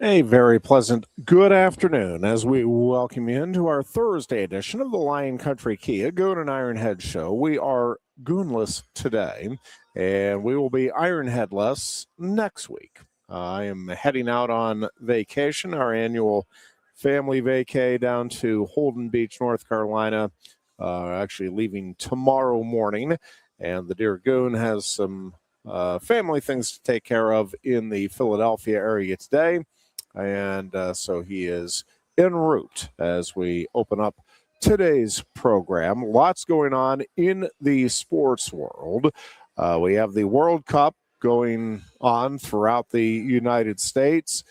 A very pleasant good afternoon as we welcome you into our Thursday edition of the Lion Country Kia Goon and Ironhead show. We are Goonless today, and we will be Ironheadless next week. I am heading out on vacation, our annual family vacay down to Holden Beach, North Carolina. Actually, leaving tomorrow morning, and the dear Goon has some family things to take care of in the Philadelphia area today. And so he is en route as we open up today's program. Lots going on in the sports world. We have the World Cup going on throughout the United States,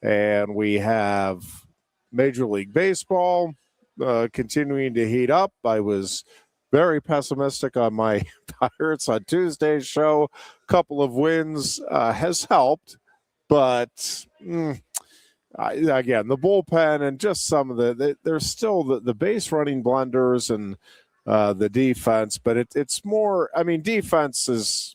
and we have Major League Baseball continuing to heat up. I was very pessimistic on my Pirates on Tuesday's show. Couple of wins has helped, but again, the bullpen and just some of there's still the base running blunders and the defense, but it's more, I mean, defense is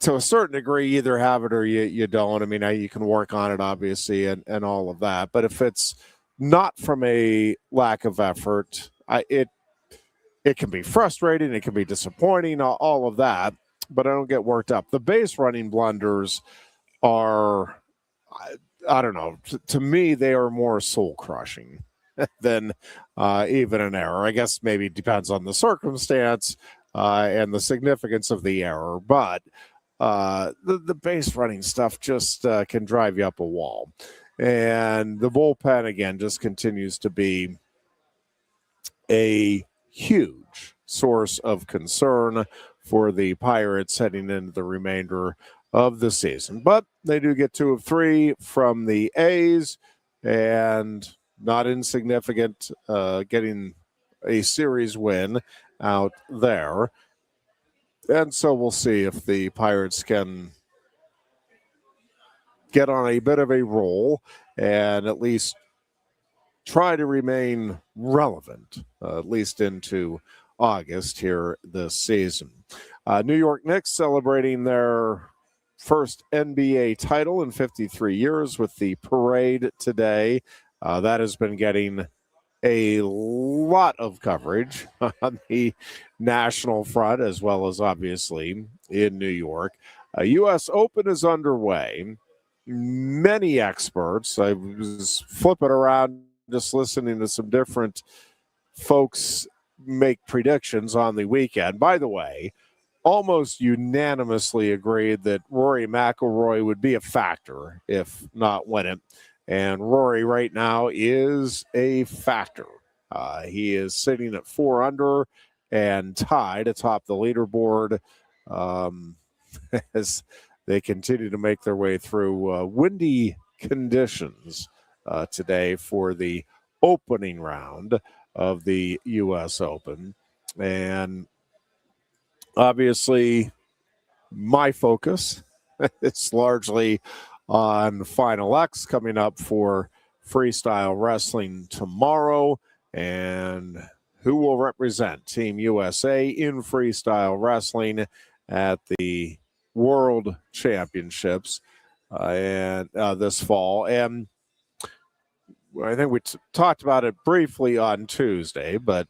to a certain degree, you either have it or you don't. I mean, you can work on it, obviously, and all of that. But if it's not from a lack of effort, it can be frustrating, it can be disappointing, all of that. But I don't get worked up. The base running blunders are, I don't know. To me, they are more soul crushing than even an error. I guess maybe it depends on the circumstance and the significance of the error, but the base running stuff just can drive you up a wall. And the bullpen, again, just continues to be a huge source of concern for the Pirates heading into the remainder of the season. But they do get 2 of 3 from the A's, and not insignificant, getting a series win out there. And so we'll see if the Pirates can get on a bit of a roll and at least try to remain relevant, at least into August here this season. New York Knicks celebrating their first NBA title in 53 years with the parade today. That has been getting a lot of coverage on the national front, as well as obviously in New York. U.S. Open is underway. Many experts, I was flipping around just listening to some different folks make predictions on the weekend. By the way, almost unanimously agreed that Rory McIlroy would be a factor, if not win it. And Rory right now is a factor. He is sitting at 4 under and tied atop the leaderboard as they continue to make their way through windy conditions today for the opening round of the U.S. Open. And obviously, my focus is largely on Final X coming up for freestyle wrestling tomorrow, and who will represent Team USA in freestyle wrestling at the World Championships and this fall. And I think we talked about it briefly on Tuesday, but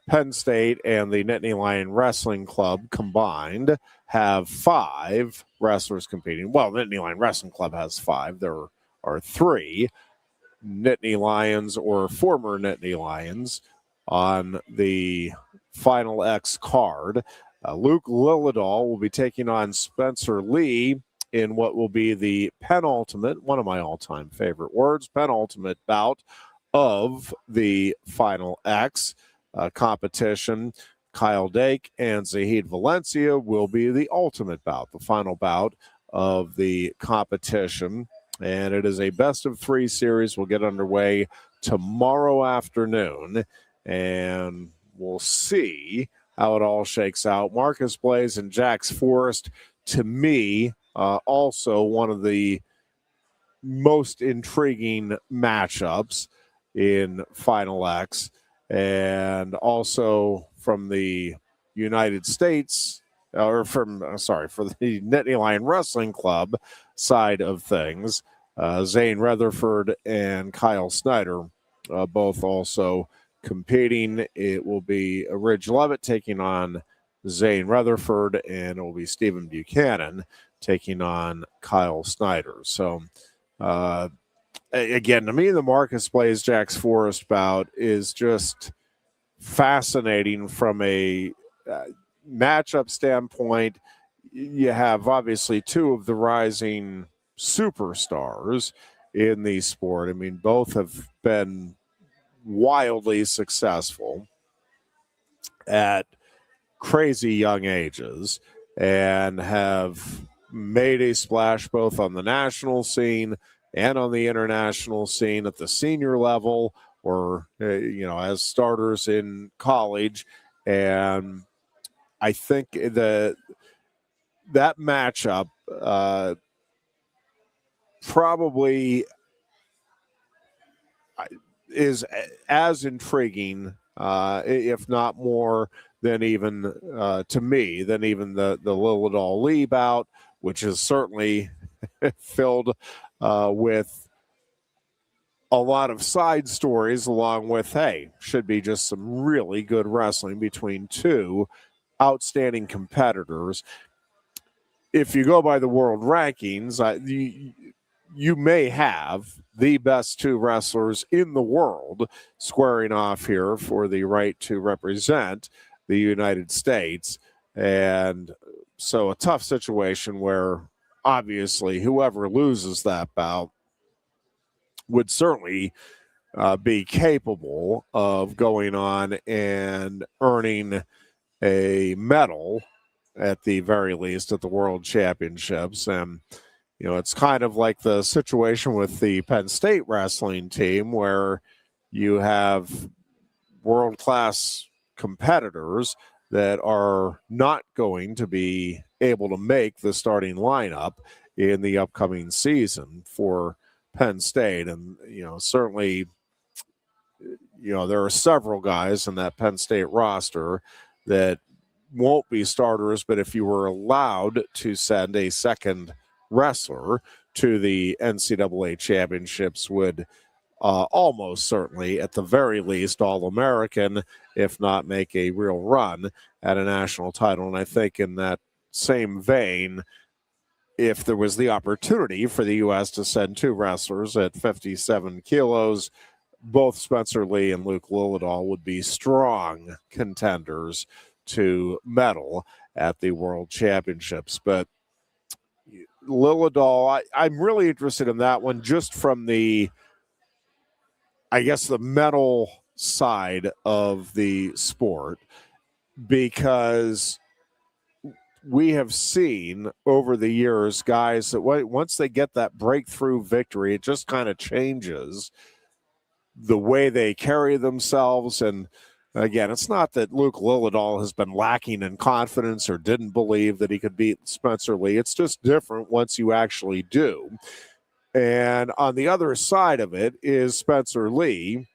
Penn State and the Nittany Lion Wrestling Club combined have 5 wrestlers competing. Well, Nittany Lion Wrestling Club has 5. There are 3 Nittany Lions or former Nittany Lions on the Final X card. Luke Lillidahl will be taking on Spencer Lee in what will be the penultimate, one of my all-time favorite words, penultimate bout of the Final X competition. Kyle Dake and Zahid Valencia will be the ultimate bout, the final bout of the competition. And it is a best of 3 series. Will get underway tomorrow afternoon, and we'll see how it all shakes out. Marcus Blaze and Jax Forrest, to me, also one of the most intriguing matchups in Final X. And also from the United States, or from, for the Nittany Lion Wrestling Club side of things, Zane Rutherford and Kyle Snyder, both also competing. It will be Ridge Levitt taking on Zane Rutherford, and it will be Stephen Buchanan taking on Kyle Snyder. So, again, to me, the Marcus Blaze Jacks Forest bout is just fascinating from a matchup standpoint. You have obviously two of the rising superstars in the sport. I mean, both have been wildly successful at crazy young ages and have made a splash both on the national scene and on the international scene at the senior level, or as starters in college. And I think that matchup probably is as intriguing, if not more, than even to me, than even the Lilladall Lee bout, which is certainly filled with a lot of side stories, along with, hey, should be just some really good wrestling between two outstanding competitors. If you go by the world rankings, you may have the best two wrestlers in the world squaring off here for the right to represent the United States. And so a tough situation where obviously whoever loses that bout would certainly be capable of going on and earning a medal at the very least at the World Championships. And it's kind of like the situation with the Penn State wrestling team where you have world-class competitors that are not going to be able to make the starting lineup in the upcoming season for Penn State. And, certainly, there are several guys in that Penn State roster that won't be starters, but if you were allowed to send a second wrestler to the NCAA championships, would almost certainly, at the very least, All-American, if not make a real run at a national title. And I think in that same vein, if there was the opportunity for the U.S. to send two wrestlers at 57 kilos, both Spencer Lee and Luke Lilladall would be strong contenders to medal at the World Championships. But Lilladall, I'm really interested in that one just from the medal side of the sport, because we have seen over the years guys that once they get that breakthrough victory, it just kind of changes the way they carry themselves. And again, it's not that Luke Lilladall has been lacking in confidence or didn't believe that he could beat Spencer Lee. It's just different once you actually do. And on the other side of it is Spencer Lee,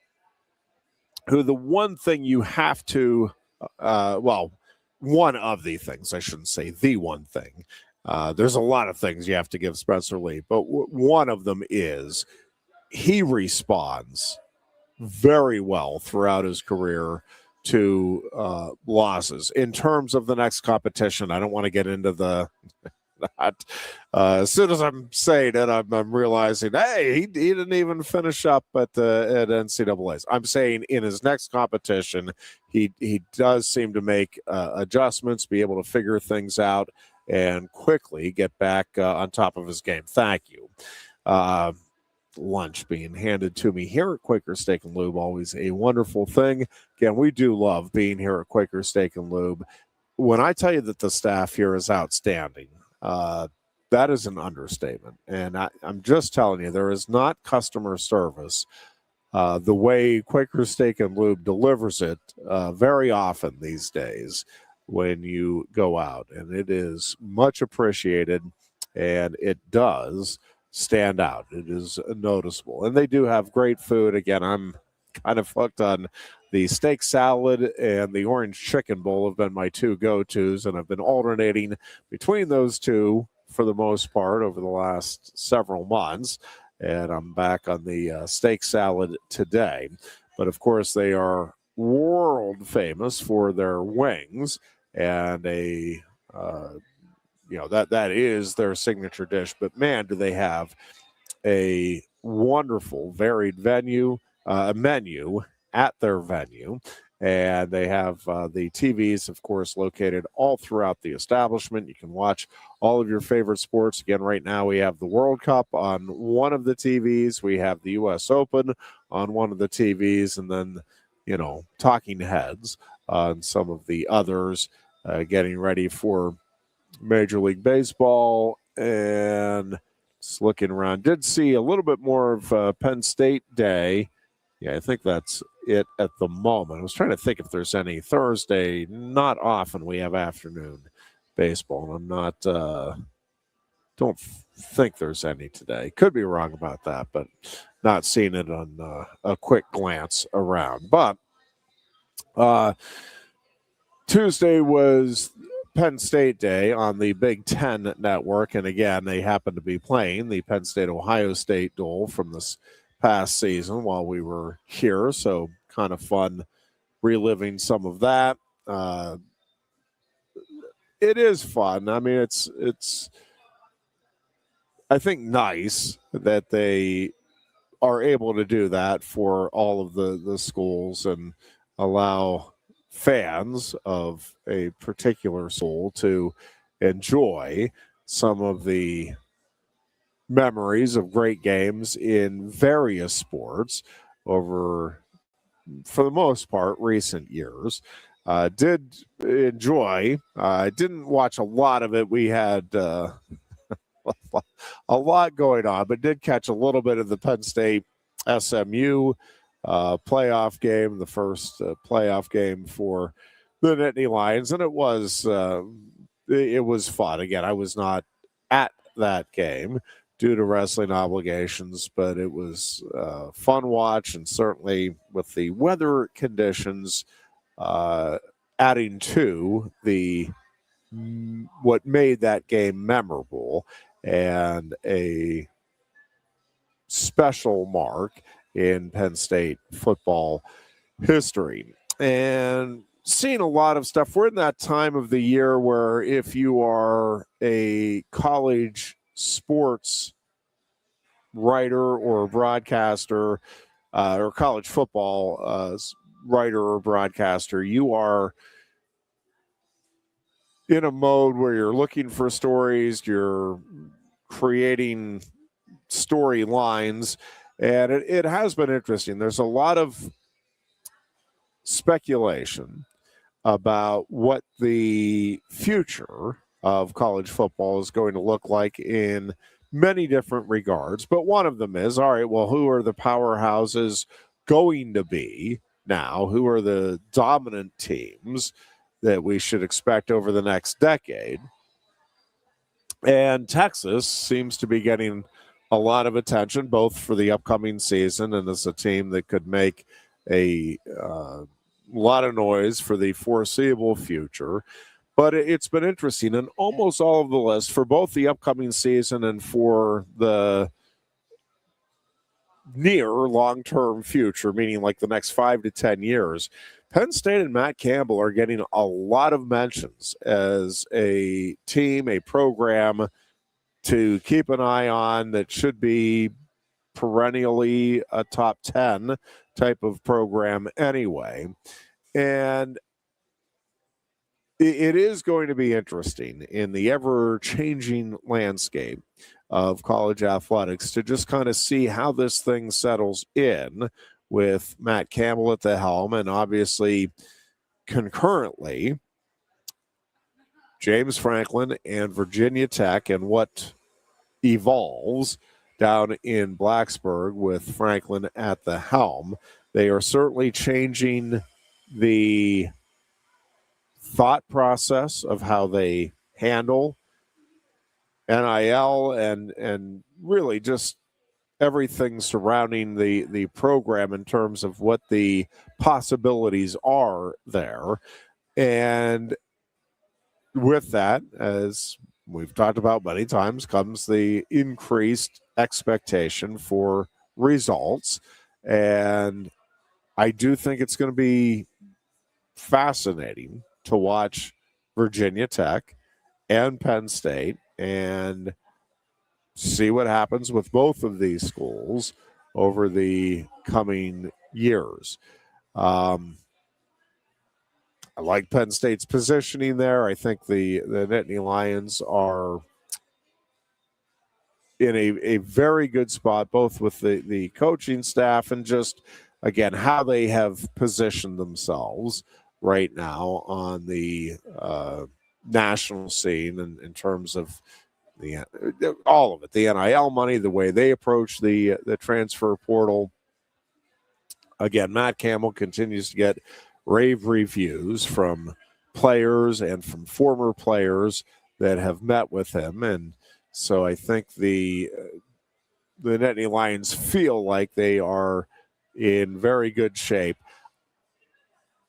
who the one thing you have to, one of the things, I shouldn't say the one thing. There's a lot of things you have to give Spencer Lee, but one of them is he responds very well throughout his career to losses. In terms of the next competition, I don't want to get into that. As soon as I'm saying it, I'm realizing, hey, he didn't even finish up at NCAA's. I'm saying in his next competition, he does seem to make adjustments, be able to figure things out, and quickly get back on top of his game. Thank you. Lunch being handed to me here at Quaker Steak and Lube, always a wonderful thing. Again, we do love being here at Quaker Steak and Lube. When I tell you that the staff here is outstanding, that is an understatement. And I'm just telling you, there is not customer service the way Quaker Steak and Lube delivers it very often these days when you go out. And it is much appreciated, and it does stand out. It is noticeable. And they do have great food. Again, I'm kind of hooked on the steak salad and the orange chicken bowl have been my two go-tos, and I've been alternating between those two for the most part over the last several months. and I'm back on the steak salad today. But of course, they are world famous for their wings, and that is their signature dish. But man, do they have a wonderful, varied menu at their venue. And they have the TVs, of course, located all throughout the establishment. You can watch all of your favorite sports. Again, right now we have the World Cup on one of the TVs. We have the U.S. Open on one of the TVs. And then, talking heads on some of the others, getting ready for Major League Baseball. And just looking around, did see a little bit more of Penn State Day. Yeah, I think that's it at the moment. I was trying to think if there's any Thursday. Not often we have afternoon baseball, and I'm not. Don't think there's any today. Could be wrong about that, but not seeing it on a quick glance around. But Tuesday was Penn State Day on the Big Ten Network, and again, they happen to be playing the Penn State-Ohio State Duel from this past season while we were here, so kind of fun reliving some of that. It is fun. I mean, it's I think nice that they are able to do that for all of the schools and allow fans of a particular school to enjoy some of the memories of great games in various sports over, for the most part, recent years. Did enjoy. I didn't watch a lot of it. We had a lot going on, but did catch a little bit of the Penn State SMU playoff game, the first playoff game for the Nittany Lions, and it was fun. Again, I was not at that game due to wrestling obligations, but it was fun watch, and certainly with the weather conditions adding to what made that game memorable and a special mark in Penn State football history. And seeing a lot of stuff. We're in that time of the year where if you are a college sports writer or broadcaster or college football writer or broadcaster, you are in a mode where you're looking for stories, you're creating storylines, and it has been interesting. There's a lot of speculation about what the future of college football is going to look like in many different regards. But one of them is, all right, well, who are the powerhouses going to be now? Who are the dominant teams that we should expect over the next decade? And Texas seems to be getting a lot of attention, both for the upcoming season and as a team that could make a lot of noise for the foreseeable future. But it's been interesting, and almost all of the lists for both the upcoming season and for the near long-term future, meaning like the next 5 to 10 years, Penn State and Matt Campbell are getting a lot of mentions as a team, a program to keep an eye on that should be perennially a top 10 type of program anyway. And it is going to be interesting in the ever-changing landscape of college athletics to just kind of see how this thing settles in with Matt Campbell at the helm, and obviously concurrently James Franklin and Virginia Tech and what evolves down in Blacksburg with Franklin at the helm. They are certainly changing the thought process of how they handle NIL and really just everything surrounding the program in terms of what the possibilities are there. And with that, as we've talked about many times, comes the increased expectation for results. And I do think it's going to be fascinating to watch Virginia Tech and Penn State and see what happens with both of these schools over the coming years. I like Penn State's positioning there. I think the Nittany Lions are in a very good spot, both with the coaching staff and just, again, how they have positioned themselves right now on the national scene in terms of all of it, the NIL money, the way they approach the transfer portal. Again, Matt Campbell continues to get rave reviews from players and from former players that have met with him, and so I think the Nittany Lions feel like they are in very good shape.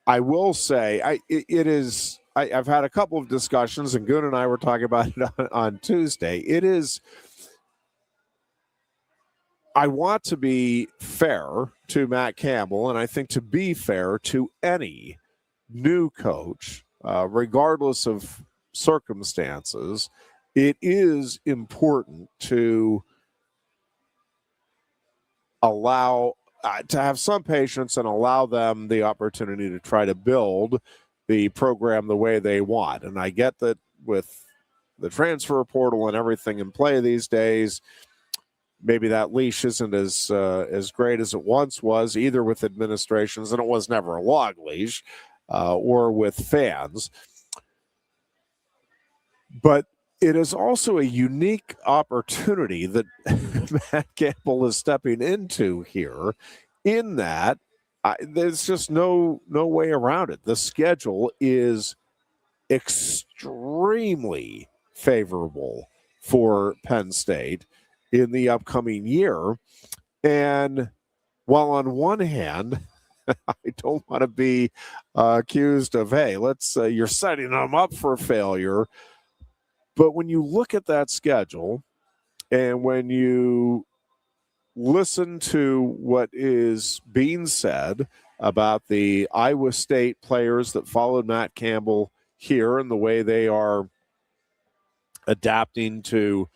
I will say, I've had a couple of discussions, and Goon and I were talking about it on Tuesday. It is. I want to be fair to Matt Campbell, and I think to be fair to any new coach, regardless of circumstances, it is important to allow to have some patience and allow them the opportunity to try to build the program the way they want. And I get that with the transfer portal and everything in play these days, maybe that leash isn't as great as it once was, either with administrations, and it was never a long leash, or with fans. But it is also a unique opportunity that Matt Campbell is stepping into here, in that there's just no way around it. The schedule is extremely favorable for Penn State in the upcoming year. And while on one hand, I don't want to be accused of, hey, you're setting them up for failure. But when you look at that schedule and when you listen to what is being said about the Iowa State players that followed Matt Campbell here and the way they are adapting to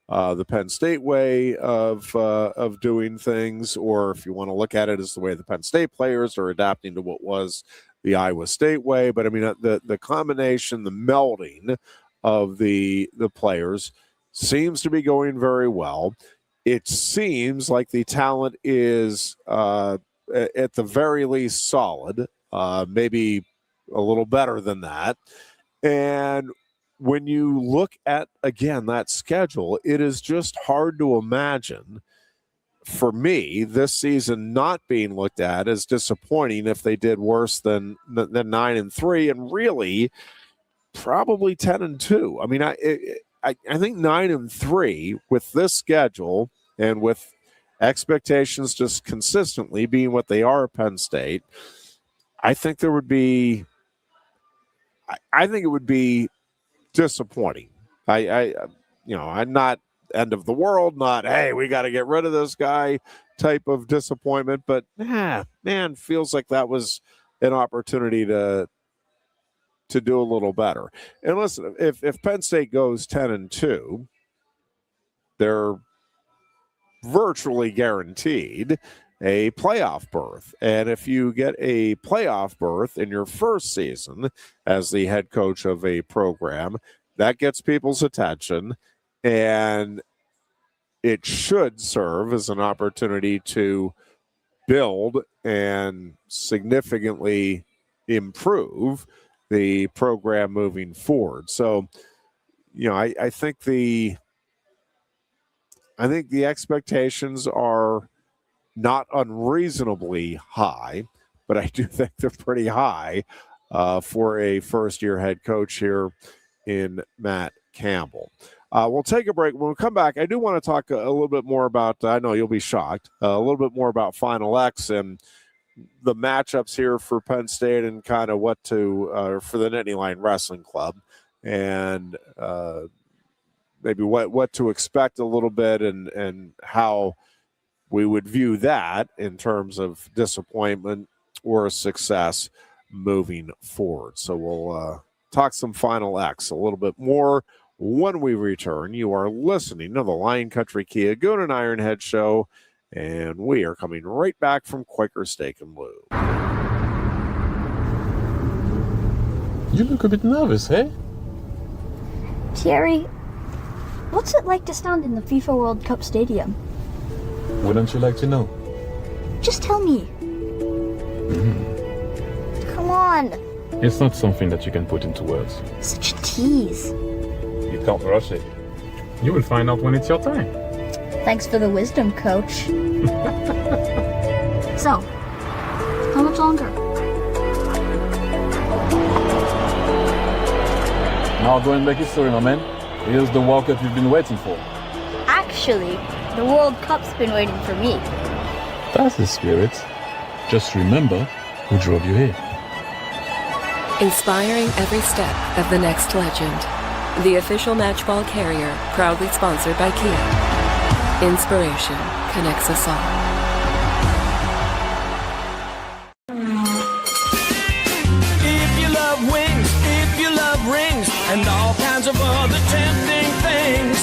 the Penn State way of doing things, or if you want to look at it as the way the Penn State players are adapting to what was the Iowa State way. But I mean, the combination, the melding of the players seems to be going very well. It seems like the talent is at the very least solid, maybe a little better than that. And when you look at, again, that schedule, it is just hard to imagine, for me, this season not being looked at as disappointing if they did worse than 9-3, and really probably 10-2. I mean, I think 9-3 with this schedule and with expectations just consistently being what they are at Penn State, I think it would be disappointing. I'm not end of the world, not, hey, we got to get rid of this guy type of disappointment, but man, feels like that was an opportunity to do a little better. And listen, if Penn State goes 10-2, they're virtually guaranteed a playoff berth. And if you get a playoff berth in your first season as the head coach of a program, that gets people's attention, and it should serve as an opportunity to build and significantly improve the program moving forward. So, I think the expectations are not unreasonably high, but I do think they're pretty high for a first-year head coach here in Matt Campbell. We'll take a break. When we come back, I do want to talk a little bit more about, I know you'll be shocked, a little bit more about Final X and the matchups here for Penn State and kind of what to, for the Nittany Lion Wrestling Club, and maybe what to expect a little bit and how we would view that in terms of disappointment or success moving forward. So we'll talk some Final X a little bit more when we return. You are listening to the Lion Country Kia Goon and Ironhead show, and we are coming right back from Quaker Steak and Lube. You look a bit nervous, eh? Thierry, what's it like to stand in the FIFA World Cup stadium? Wouldn't you like to know? Just tell me. Come on. It's not something that you can put into words. Such a tease. You can't rush it. You will find out when it's your time. Thanks for the wisdom, coach. So, how much longer? Now go and make history, my man. Here's the World Cup you've been waiting for. Actually, the World Cup's been waiting for me. That's the spirit. Just remember who drove you here. Inspiring every step of the next legend. The official matchball carrier, proudly sponsored by Kia. Inspiration connects us all. If you love wings, if you love rings, and all kinds of other tempting things,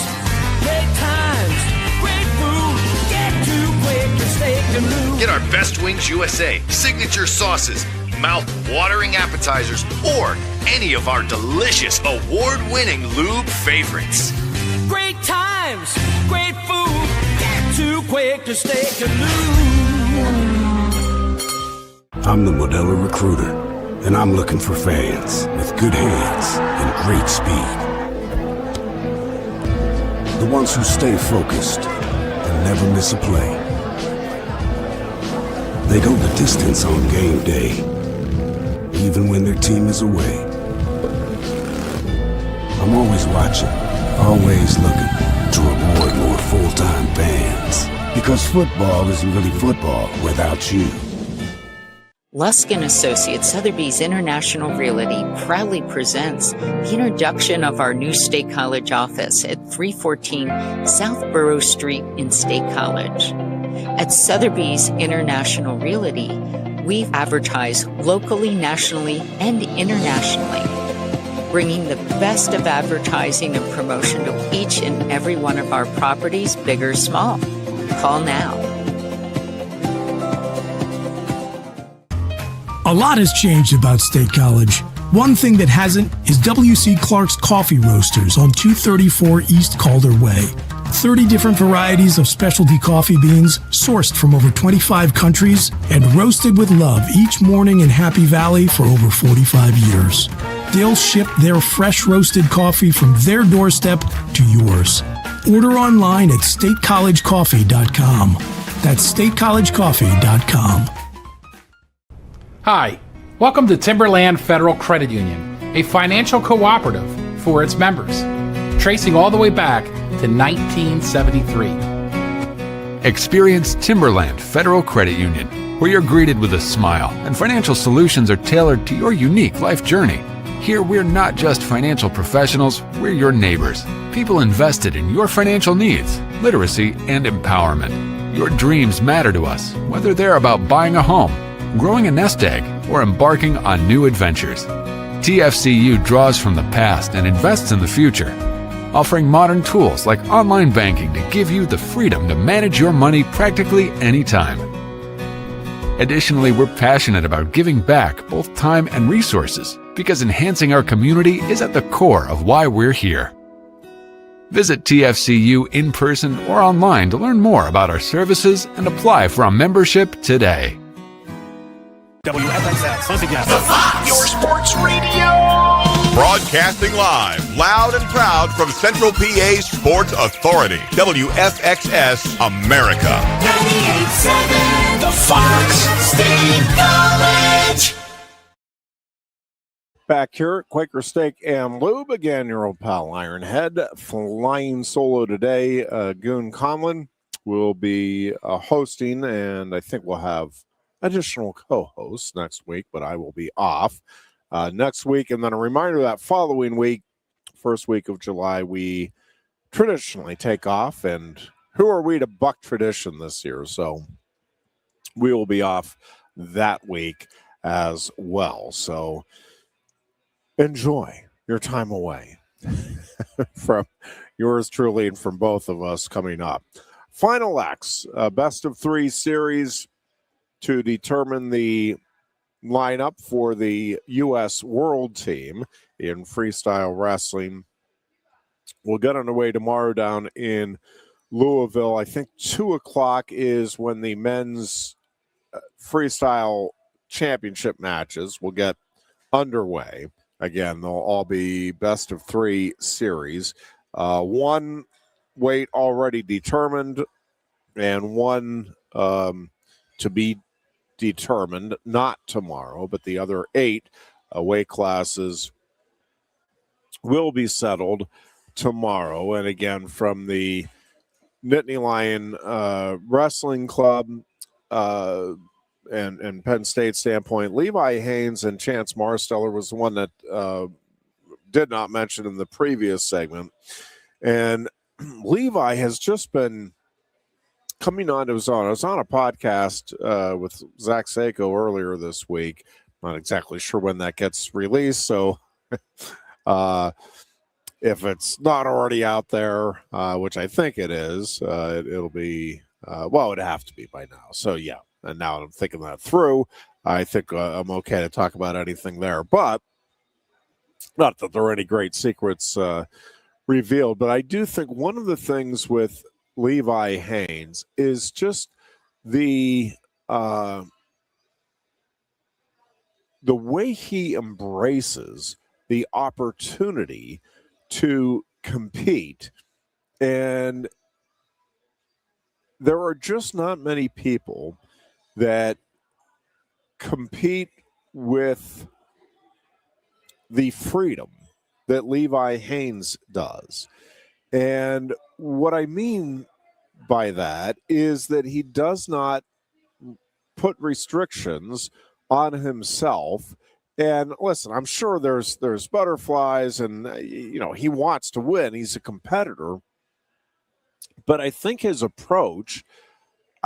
great times, great food, get to Quaker Steak and Lube. Get our Best Wings USA signature sauces, mouth-watering appetizers, or any of our delicious award-winning lube favorites. Great times, great food, get to Quaker Steak and Lube. I'm the Modelo Recruiter, and I'm looking for fans with good hands and great speed. The ones who stay focused and never miss a play. They go the distance on game day, even when their team is away. I'm always watching, always looking to reward more full-time fans. Because football isn't really football without you. Lusk & Associates Sotheby's International Realty proudly presents the introduction of our new State College office at 314 South Borough Street in State College. At Sotheby's International Realty, we advertise locally, nationally, and internationally, bringing the best of advertising and promotion to each and every one of our properties, big or small. Call now. A lot has changed about State College. One thing that hasn't is W.C. Clark's Coffee Roasters on 234 East Calder Way. 30 different varieties of specialty coffee beans sourced from over 25 countries and roasted with love each morning in Happy Valley for over 45 years. They'll ship their fresh roasted coffee from their doorstep to yours. Order online at statecollegecoffee.com. That's statecollegecoffee.com. Hi, welcome to Timberland Federal Credit Union, a financial cooperative for its members, tracing all the way back to 1973. Experience Timberland Federal Credit Union, where you're greeted with a smile and financial solutions are tailored to your unique life journey. Here, we're not just financial professionals, we're your neighbors, people invested in your financial needs, literacy, and empowerment. Your dreams matter to us, whether they're about buying a home, growing a nest egg, or embarking on new adventures. TFCU draws from the past and invests in the future, offering modern tools like online banking to give you the freedom to manage your money practically anytime. Additionally, we're passionate about giving back both time and resources because enhancing our community is at the core of why we're here. Visit TFCU in person or online to learn more about our services and apply for a membership today. WFXX, once again, the Fox, your sports radio. Broadcasting live, loud and proud from Central PA's Sports Authority, WFXS America. 98.7, the Fox, State College. Back here at Quaker Steak and Lube, again, your old pal Ironhead, flying solo today. Goon Conlon will be hosting, and I think we'll have additional co-hosts next week, but I will be off next week. And then a reminder that following week, first week of July, we traditionally take off, and who are we to buck tradition this year? So we will be off that week as well. So enjoy your time away from yours truly and from both of us coming up. Final X, best of 3 series to determine the lineup for the U.S. World Team in freestyle wrestling. We'll get underway tomorrow down in Louisville. I think 2 o'clock is when the men's freestyle championship matches will get underway. Again, they'll all be best of 3 series. One weight already determined and one to be determined, not tomorrow, but the other 8 weight classes will be settled tomorrow. And again, from the Nittany Lion Wrestling Club and Penn State standpoint, Levi Haynes and Chance Marsteller was the one that did not mention in the previous segment. And Levi has just been coming onto his own. I was on a podcast with Zach Seiko earlier this week. Not exactly sure when that gets released, so if it's not already out there, which I think it is, it'll be, well, it'd have to be by now. So, yeah, and now I'm thinking that through. I think I'm okay to talk about anything there, but not that there are any great secrets revealed, but I do think one of the things with Levi Haynes is just the way he embraces the opportunity to compete. And there are just not many people that compete with the freedom that Levi Haynes does. And what I mean by that is that he does not put restrictions on himself. And listen, I'm sure there's butterflies, and he wants to win. He's a competitor, but I think his approach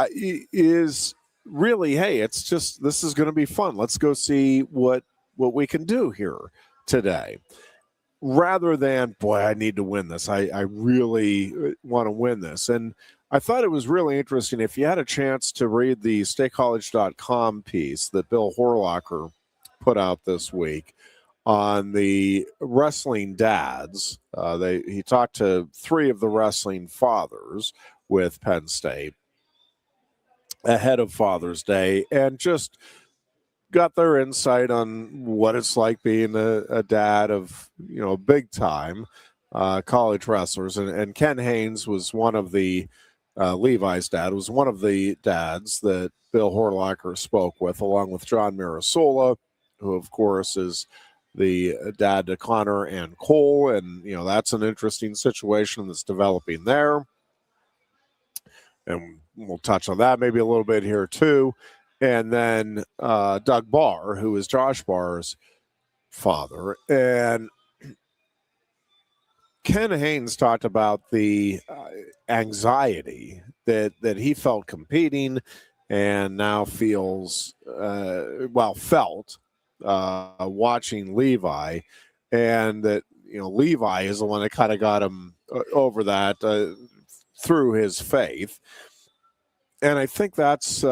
is really, hey, it's just, this is going to be fun. Let's go see what we can do here today, rather than, boy, I need to win this. I really want to win this. And I thought it was really interesting. If you had a chance to read the statecollege.com piece that Bill Horlocker put out this week on the wrestling dads, he talked to 3 of the wrestling fathers with Penn State ahead of Father's Day, and just got their insight on what it's like being a dad of, big time college wrestlers. And Ken Haynes was one of the, Levi's dad was one of the dads that Bill Horlocker spoke with, along with John Mirasola, who of course is the dad to Connor and Cole. And, that's an interesting situation that's developing there. And we'll touch on that maybe a little bit here too. And then Doug Barr, who is Josh Barr's father. And Ken Haynes talked about the anxiety that he felt competing, and now feels, felt watching Levi. And that, Levi is the one that kind of got him over that through his faith. And I think that's...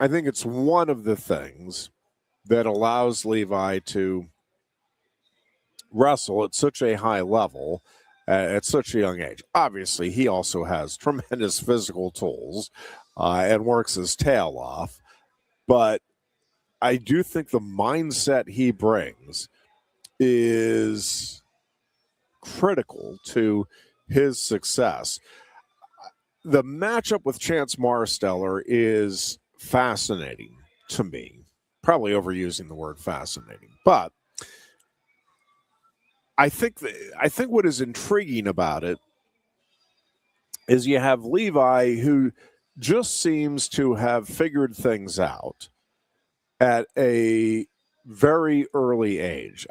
I think it's one of the things that allows Levi to wrestle at such a high level at such a young age. Obviously, he also has tremendous physical tools and works his tail off. But I do think the mindset he brings is critical to his success. The matchup with Chance Marsteller is fascinating to me. Probably overusing the word fascinating, but I think what is intriguing about it is you have Levi, who just seems to have figured things out at a very early age.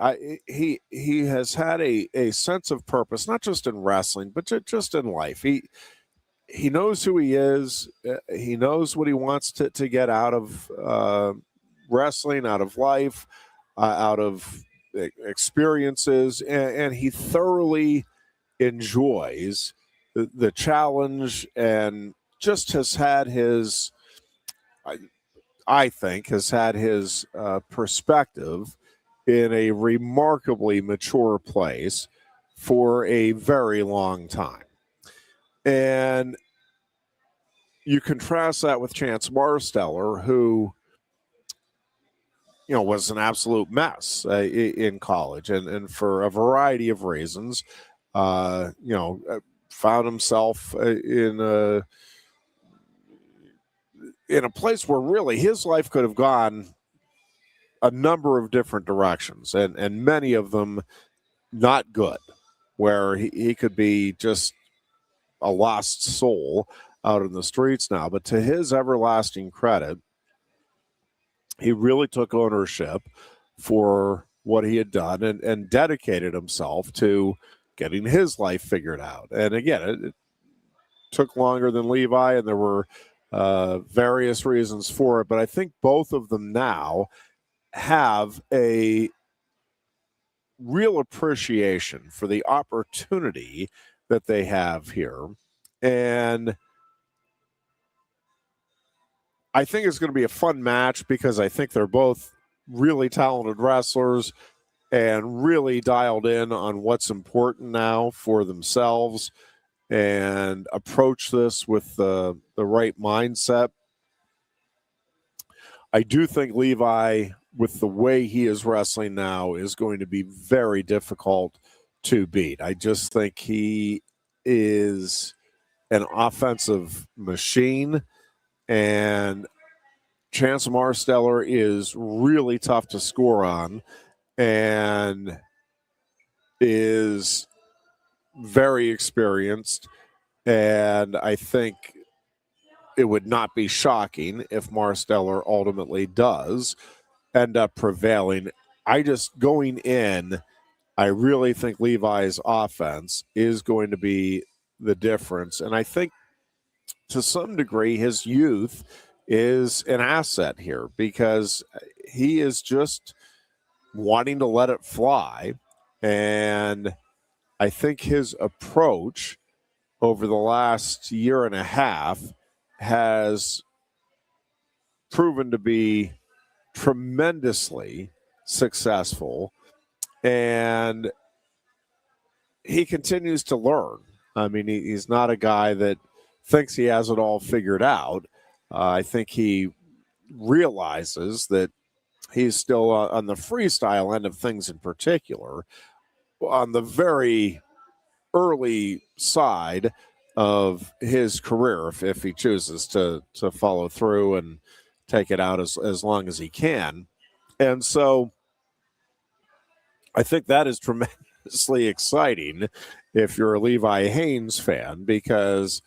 He has had a sense of purpose, not just in wrestling, but just in life. He knows who he is. He knows what he wants to get out of wrestling, out of life, out of experiences, and he thoroughly enjoys the challenge, and just has had his, I think, has had his perspective in a remarkably mature place for a very long time. And you contrast that with Chance Marsteller, who, was an absolute mess in college, and for a variety of reasons, found himself in a place where really his life could have gone a number of different directions, and many of them not good, where he could be just a lost soul out in the streets now. But to his everlasting credit, he really took ownership for what he had done, and dedicated himself to getting his life figured out. And again, it took longer than Levi, and there were various reasons for it. But I think both of them now have a real appreciation for the opportunity that they have here. And I think it's going to be a fun match, because I think they're both really talented wrestlers and really dialed in on what's important now for themselves, and approach this with the right mindset. I do think Levi, with the way he is wrestling now, is going to be very difficult to beat. I just think he is an offensive machine, and Chance Marsteller is really tough to score on, and is very experienced. And I think it would not be shocking if Marsteller ultimately does end up prevailing. Going in, I really think Levi's offense is going to be the difference. And I think to some degree his youth is an asset here, because he is just wanting to let it fly. And I think his approach over the last year and a half has proven to be tremendously successful, and he continues to learn. I mean, he's not a guy that thinks he has it all figured out. I think he realizes that he's still on the freestyle end of things, in particular, on the very early side of his career, if he chooses to follow through and take it out as long as he can. And so I think that is tremendously exciting if you're a Levi Haynes fan, because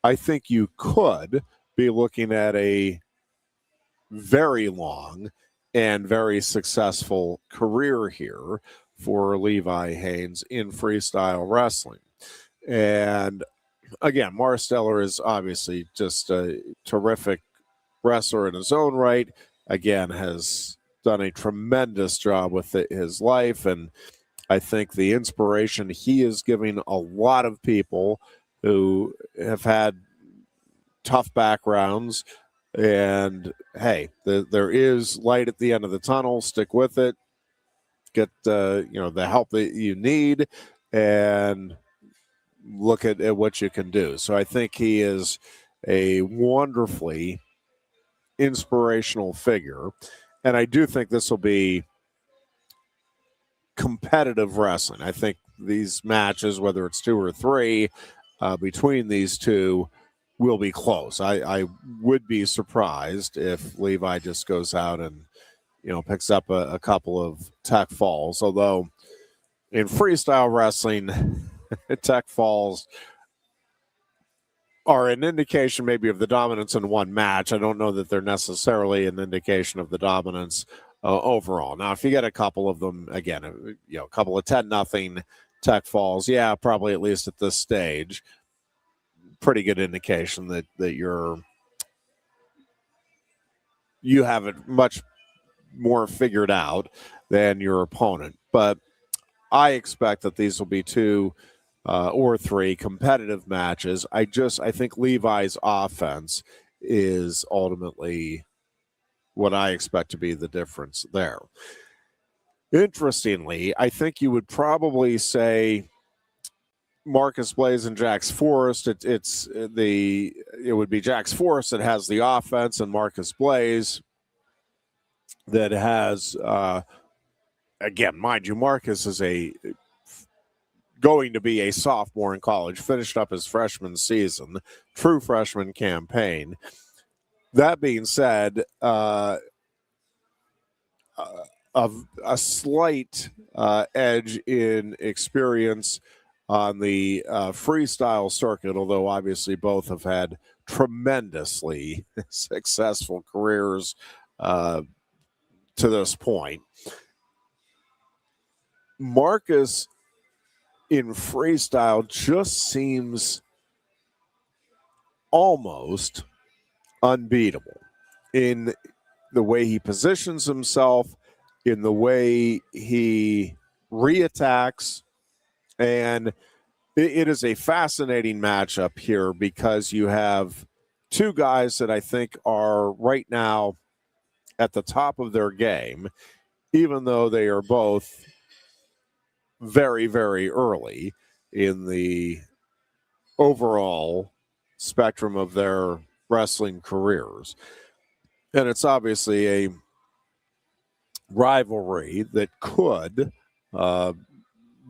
I think you could be looking at a very long and very successful career here for Levi Haynes in freestyle wrestling. And again, Marsteller is obviously just a terrific wrestler in his own right. Again, has done a tremendous job with his life, and I think the inspiration he is giving a lot of people who have had tough backgrounds. And hey, there is light at the end of the tunnel. Stick with it. Get the help that you need, and look at what you can do. So I think he is a wonderfully inspirational figure, and I do think this will be competitive wrestling. I think these matches, whether it's 2 or 3 between these two, will be close. I would be surprised if Levi just goes out and picks up a couple of tech falls, although in freestyle wrestling tech falls are an indication maybe of the dominance in one match. I don't know that they're necessarily an indication of the dominance overall. Now, if you get a couple of them, again, a couple of 10-0 Tech falls, yeah, probably at least at this stage, pretty good indication that you have it much more figured out than your opponent. But I expect that these will be 2 or 3 competitive matches. I think Levi's offense is ultimately what I expect to be the difference there. Interestingly, I think you would probably say Marcus Blaze and Jax Forrest. It would be Jax Forrest that has the offense, and Marcus Blaze that has again, mind you, Marcus is going to be a sophomore in college, finished up his freshman season, true freshman campaign. That being said, of a slight edge in experience on the freestyle circuit, although obviously both have had tremendously successful careers to this point. Marcus in freestyle just seems almost unbeatable in the way he positions himself, in the way he reattacks, and it is a fascinating matchup here because you have 2 guys that I think are right now at the top of their game, even though they are both very, very early in the overall spectrum of their wrestling careers. And it's obviously a rivalry that could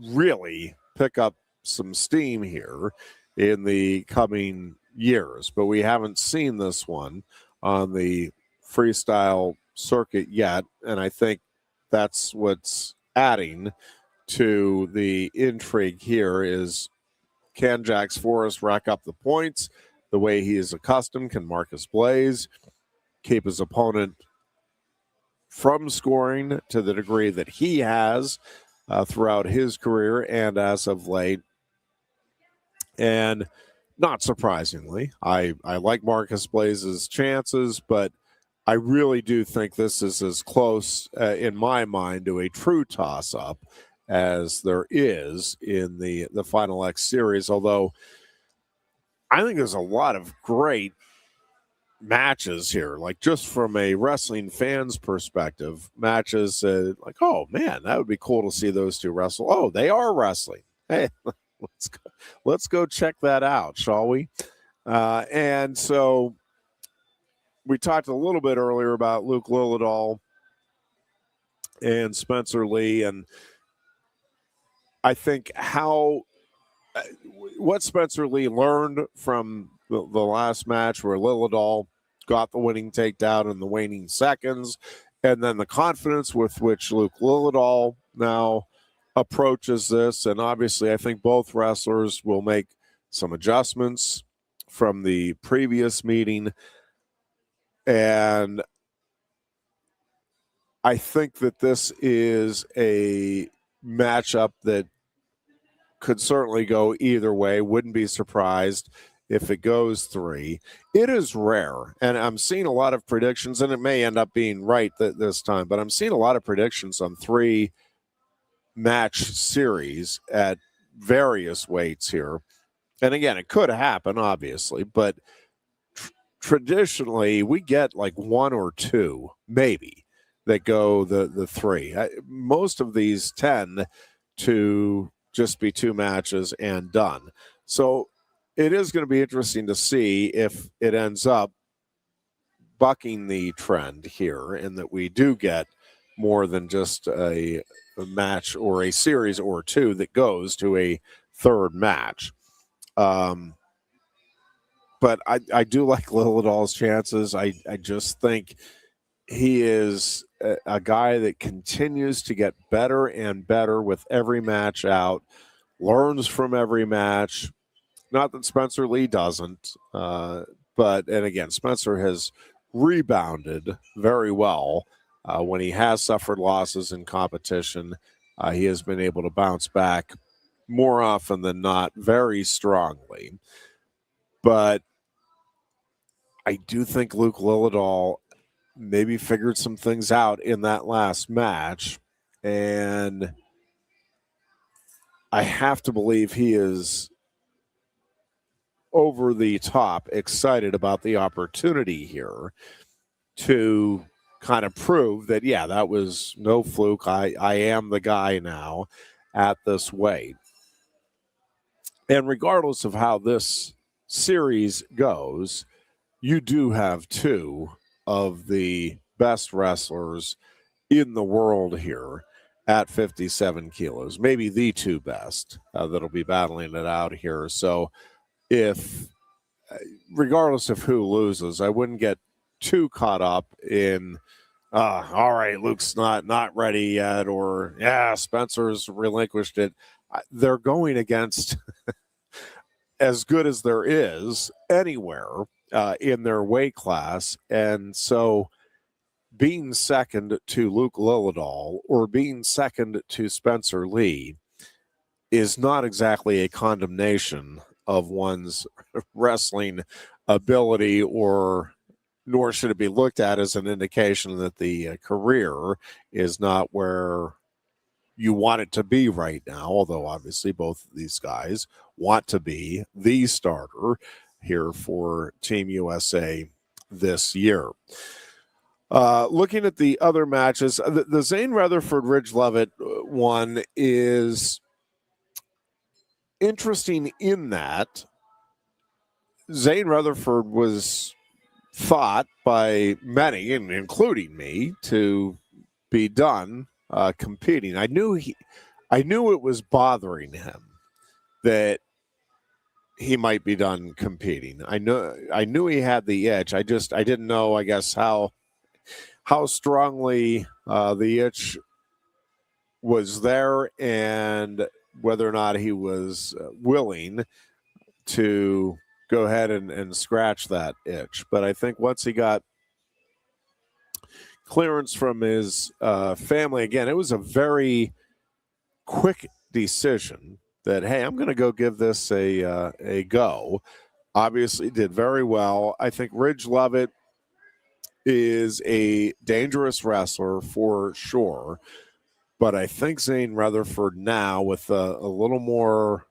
really pick up some steam here in the coming years. But we haven't seen this one on the freestyle circuit yet. And I think that's what's adding to the intrigue here is, can Jax Forrest rack up the points the way he is accustomed? Can Marcus Blaze keep his opponent from scoring to the degree that he has throughout his career and as of late? And not surprisingly, I like Marcus Blaze's chances, but I really do think this is as close in my mind to a true toss-up as there is in the Final X series, although I think there's a lot of great matches here, like just from a wrestling fan's perspective, matches like, oh man, that would be cool to see those 2 wrestle. Oh, they are wrestling. Hey, let's go check that out, shall we? And so we talked a little bit earlier about Luke Lillidahl and Spencer Lee, and I think what Spencer Lee learned from the last match where Lillidahl got the winning takedown in the waning seconds, and then the confidence with which Luke Lillidahl now approaches this. And obviously I think both wrestlers will make some adjustments from the previous meeting. And I think that this is a matchup that could certainly go either way. Wouldn't be surprised if it goes 3. It is rare, and I'm seeing a lot of predictions, and it may end up being right this time, but I'm seeing a lot of predictions on 3 match series at various weights here. And again, it could happen, obviously, but traditionally we get like 1 or 2, maybe, that go the 3. Most of these tend to just be 2 matches and done. So it is going to be interesting to see if it ends up bucking the trend here and that we do get more than just a match or a series or 2 that goes to a 3rd match. But I do like Lillidahl's chances. I just think he is a guy that continues to get better and better with every match out, learns from every match. Not that Spencer Lee doesn't, and again, Spencer has rebounded very well When he has suffered losses in competition, he has been able to bounce back more often than not very strongly. But I do think Luke Lillidahl maybe figured some things out in that last match. And I have to believe he is over the top excited about the opportunity here to kind of prove that, yeah, that was no fluke. I am the guy now at this weight. And regardless of how this series goes, you do have two of the best wrestlers in the world here at 57 kilos, maybe the two best that'll be battling it out here. So if, regardless of who loses, I wouldn't get too caught up in, all right, Luke's not ready yet, or, yeah, Spencer's relinquished it. They're going against as good as there is anywhere in their weight class. And so being second to Luke Lillidahl or being second to Spencer Lee is not exactly a condemnation of one's wrestling ability, or nor should it be looked at as an indication that the career is not where you want it to be right now, although obviously both of these guys want to be the starter here for Team USA this year. Looking at the other matches, the Zane Rutherford Ridge Levitt one is interesting in that Zane Rutherford was thought by many, including me, to be done competing. I knew it was bothering him that he might be done competing. I knew he had the itch. I didn't know, I guess, how strongly the itch was there, and whether or not he was willing to go ahead and scratch that itch. But I think once he got clearance from his family, again, it was a very quick decision that, hey, I'm going to go give this a go. Obviously did very well. I think Ridge Levitt is a dangerous wrestler for sure. But I think Zane Rutherford now, with a little more,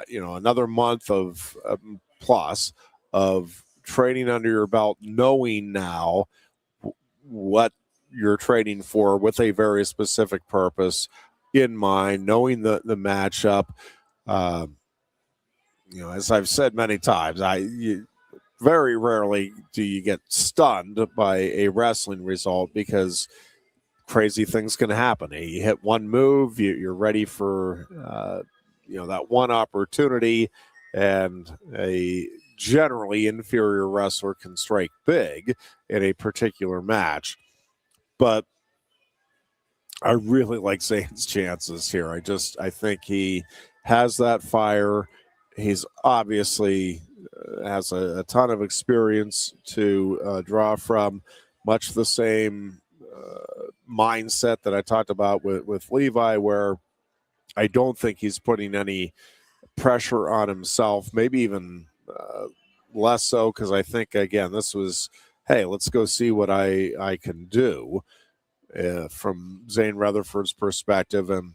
another month of plus of training under your belt, knowing now what you're training for with a very specific purpose in mind, knowing the matchup. As I've said many times, very rarely do you get stunned by a wrestling result, because crazy things can happen. You hit one move, you're ready for that one opportunity, and a generally inferior wrestler can strike big in a particular match. But I really like Zane's chances here. I think he has that fire. He's obviously has a ton of experience to draw from, much the same mindset that I talked about with Levi, where I don't think he's putting any pressure on himself, maybe even less so, because I think, again, this was, hey, let's go see what I can do from Zane Rutherford's perspective. And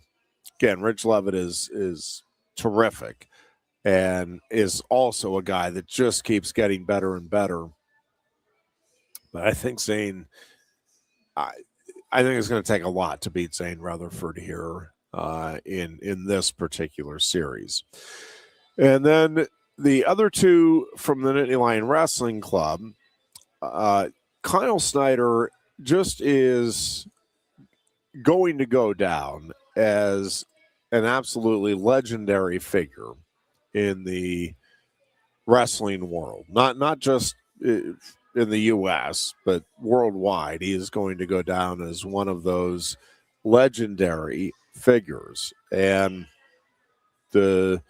again, Ridge Levitt is terrific and is also a guy that just keeps getting better and better. But I think Zane, I think it's going to take a lot to beat Zane Rutherford here in this particular series. And then the other two from the Nittany Lion Wrestling Club, Kyle Snyder just is going to go down as an absolutely legendary figure in the wrestling world. Not just in the U.S., but worldwide. He is going to go down as one of those legendary figures. And the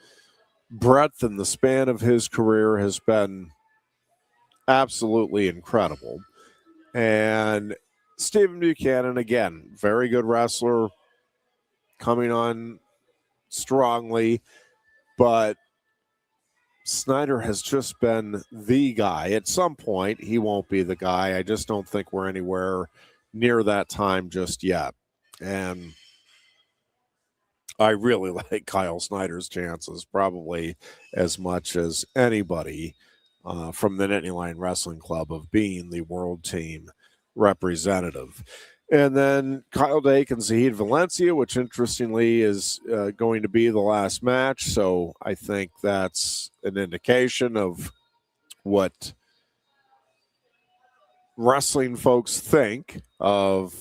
breadth and the span of his career has been absolutely incredible. And Stephen Buchanan, again, very good wrestler, coming on strongly, but Snyder has just been the guy. At some point, he won't be the guy. I just don't think we're anywhere near that time just yet. And I really like Kyle Snyder's chances, probably as much as anybody from the Nittany Lion Wrestling Club, of being the world team representative. And then Kyle Dake and Zahid Valencia, which interestingly is going to be the last match. So I think that's an indication of what wrestling folks think of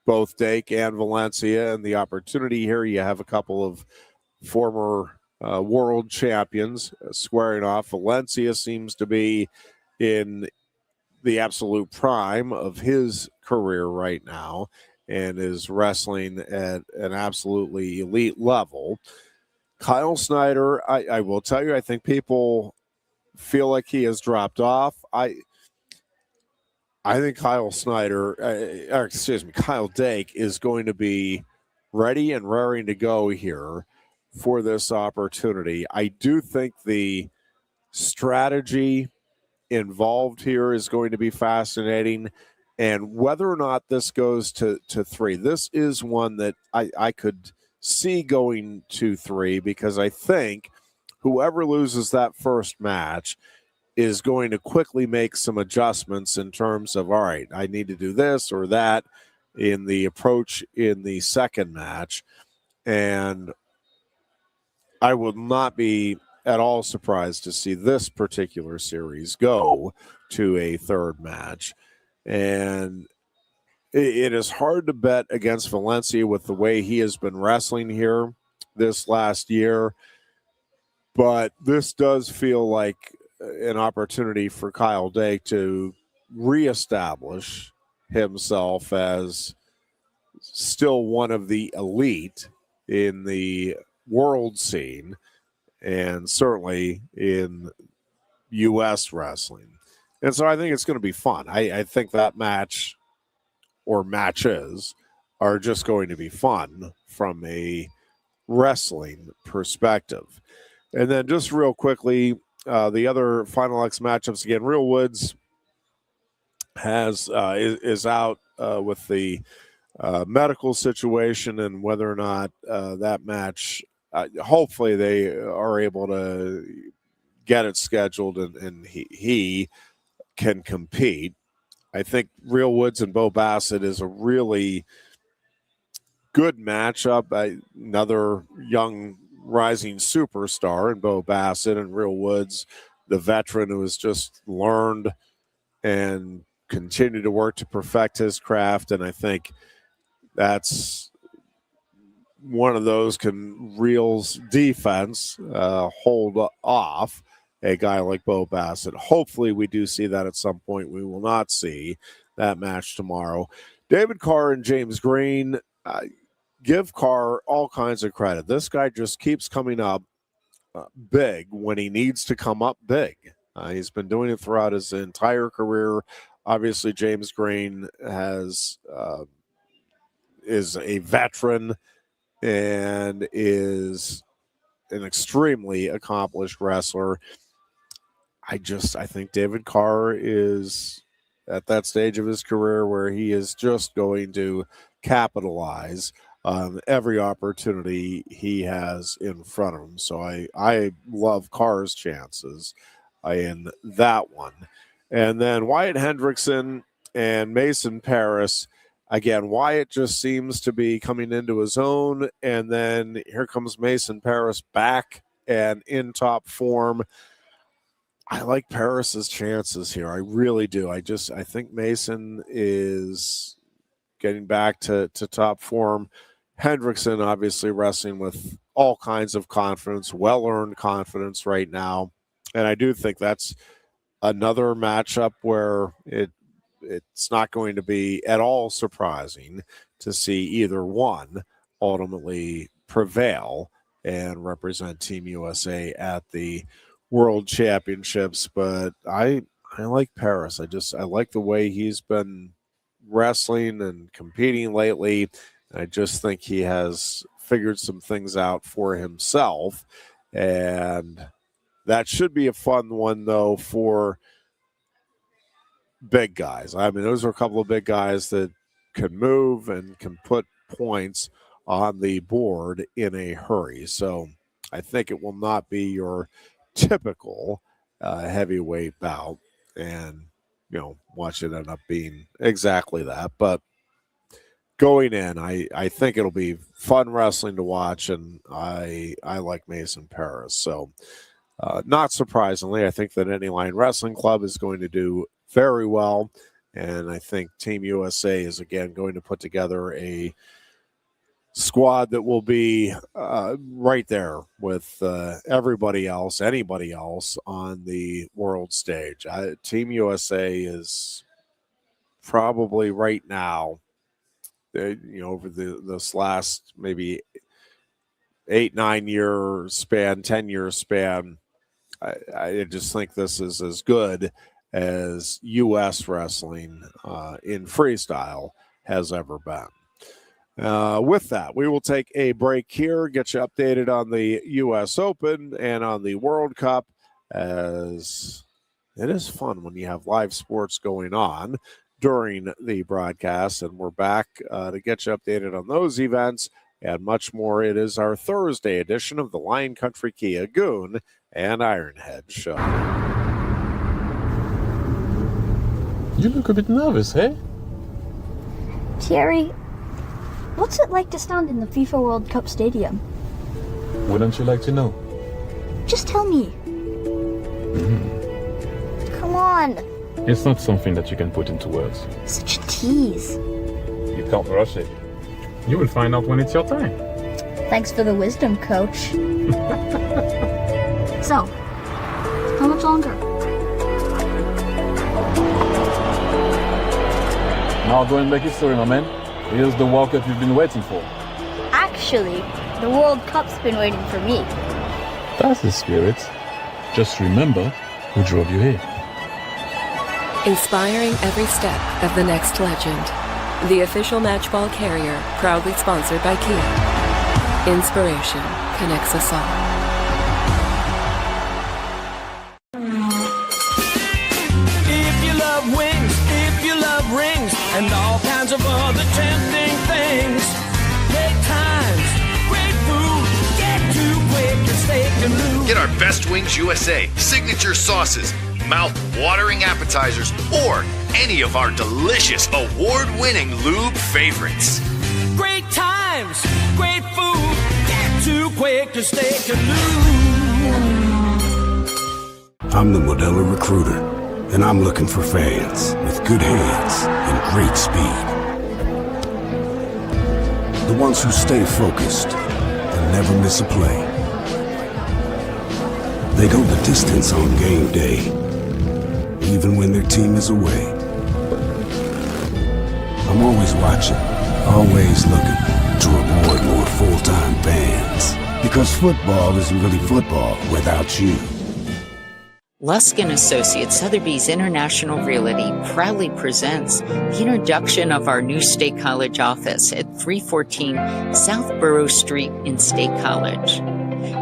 both Dake and Valencia and the opportunity here. You have a couple of former world champions squaring off. Valencia seems to be in the absolute prime of his career right now and is wrestling at an absolutely elite level. Kyle Snyder, I will tell you, I think people feel like he has dropped off. I think Kyle Dake is going to be ready and raring to go here for this opportunity. I do think the strategy involved here is going to be fascinating. And whether or not this goes to 3, this is one that I could see going to 3, because I think whoever loses that first match is going to quickly make some adjustments in terms of, all right, I need to do this or that in the approach in the second match. And I will not be at all surprised to see this particular series go to a third match. And it is hard to bet against Valencia with the way he has been wrestling here this last year. But this does feel like an opportunity for Kyle Dake to reestablish himself as still one of the elite in the world scene, and certainly in U.S. wrestling. And so I think it's going to be fun. I think that match or matches are just going to be fun from a wrestling perspective. And then just real quickly, the other Final X matchups again. Real Woods is out with the medical situation, and whether or not that match, hopefully they are able to get it scheduled and he can compete. I think Real Woods and Bo Bassett is a really good matchup. Another young rising superstar in Bo Bassett, and Real Woods, the veteran who has just learned and continued to work to perfect his craft. And I think that's one of those can Real's defense hold off a guy like Bo Bassett. Hopefully we do see that at some point. We will not see that match tomorrow. David Carr and James Green, give Carr all kinds of credit. This guy just keeps coming up big when he needs to come up big. He's been doing it throughout his entire career. Obviously, James Green is a veteran and is an extremely accomplished wrestler. I think David Carr is at that stage of his career where he is just going to capitalize on every opportunity he has in front of him. So I love Carr's chances in that one. And then Wyatt Hendrickson and Mason Paris. Again, Wyatt just seems to be coming into his own, and then here comes Mason Paris back and in top form. I like Paris's chances here. I really do. I think Mason is getting back to top form. Hendrickson obviously wrestling with all kinds of confidence, well-earned confidence right now. And I do think that's another matchup where it's not going to be at all surprising to see either one ultimately prevail and represent Team USA at the World Championships. But I like Paris. I like the way he's been wrestling and competing lately. I just think he has figured some things out for himself. And that should be a fun one, though, for big guys. I mean, those are a couple of big guys that can move and can put points on the board in a hurry. So I think it will not be your typical heavyweight bout, and watch it end up being exactly that. But going in, I think it'll be fun wrestling to watch, and I like Mason Paris. So not surprisingly, I think that Any Line Wrestling Club is going to do very well, and I think Team USA is again going to put together a squad that will be right there with anybody else on the world stage. Team USA is probably right now, over this last maybe 8-9 year span, 10-year span, I just think this is as good as U.S. wrestling in freestyle has ever been. With that, we will take a break here, get you updated on the U.S. Open and on the World Cup, as it is fun when you have live sports going on during the broadcast, and we're back to get you updated on those events and much more. It is our Thursday edition of the Lion Country Kia Goon and Ironhead show. You look a bit nervous, eh? Thierry, what's it like to stand in the FIFA World Cup stadium? Wouldn't you like to know? Just tell me. Come on. It's not something that you can put into words. Such a tease. You can't rush it. You will find out when it's your time. Thanks for the wisdom, coach. So, how much longer? Now go and make history, my man. Here's the World Cup you've been waiting for. Actually, the World Cup's been waiting for me. That's the spirit. Just remember who drove you here. Inspiring every step of the next legend. The official matchball carrier, proudly sponsored by Kia. Inspiration connects us all. If you love wings, if you love rings, and all kinds of other tempting things, great times, great food, get too quick and steak and lose. Get our Best Wings USA signature sauces, mouth-watering appetizers, or any of our delicious award-winning lube favorites. Great times, great food, get too quick to steak and lose. I'm the Modelo Recruiter, and I'm looking for fans with good hands and great speed. The ones who stay focused and never miss a play. They go the distance on game day, even when their team is away. I'm always watching, always looking to reward more full-time fans. Because football isn't really football without you. Lusk & Associates Sotheby's International Realty proudly presents the introduction of our new State College office at 314 South Borough Street in State College.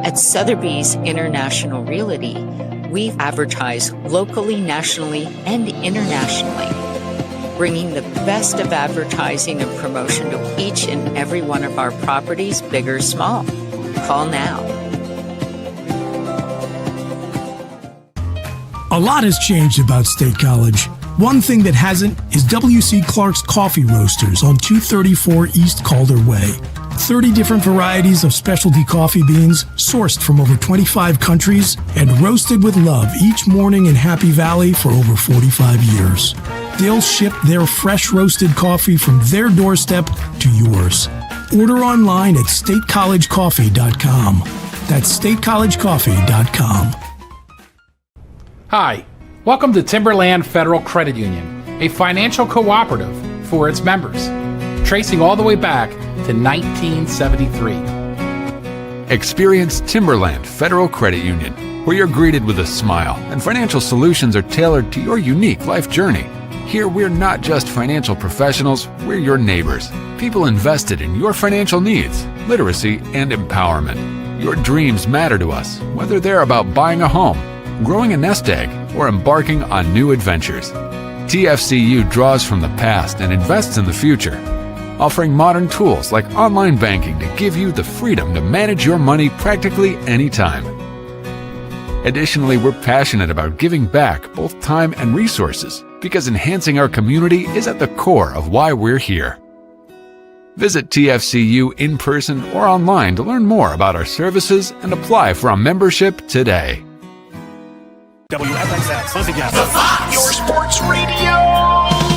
At Sotheby's International Realty, we advertise locally, nationally, and internationally, bringing the best of advertising and promotion to each and every one of our properties, big or small. Call now. A lot has changed about State College. One thing that hasn't is W.C. Clark's Coffee Roasters on 234 East Calder Way. 30 different varieties of specialty coffee beans sourced from over 25 countries and roasted with love each morning in Happy Valley for over 45 years. They'll ship their fresh roasted coffee from their doorstep to yours. Order online at statecollegecoffee.com. That's statecollegecoffee.com. Hi, welcome to Timberland Federal Credit Union, a financial cooperative for its members, tracing all the way back to 1973. Experience Timberland Federal Credit Union, where you're greeted with a smile and financial solutions are tailored to your unique life journey. Here, we're not just financial professionals, we're your neighbors. People invested in your financial needs, literacy, and empowerment. Your dreams matter to us, whether they're about buying a home, growing a nest egg, or embarking on new adventures. TFCU draws from the past and invests in the future, offering modern tools like online banking to give you the freedom to manage your money practically anytime. Additionally, we're passionate about giving back both time and resources because enhancing our community is at the core of why we're here. Visit TFCU in person or online to learn more about our services and apply for a membership today. WFXX, once again, the Fox, your sports radio.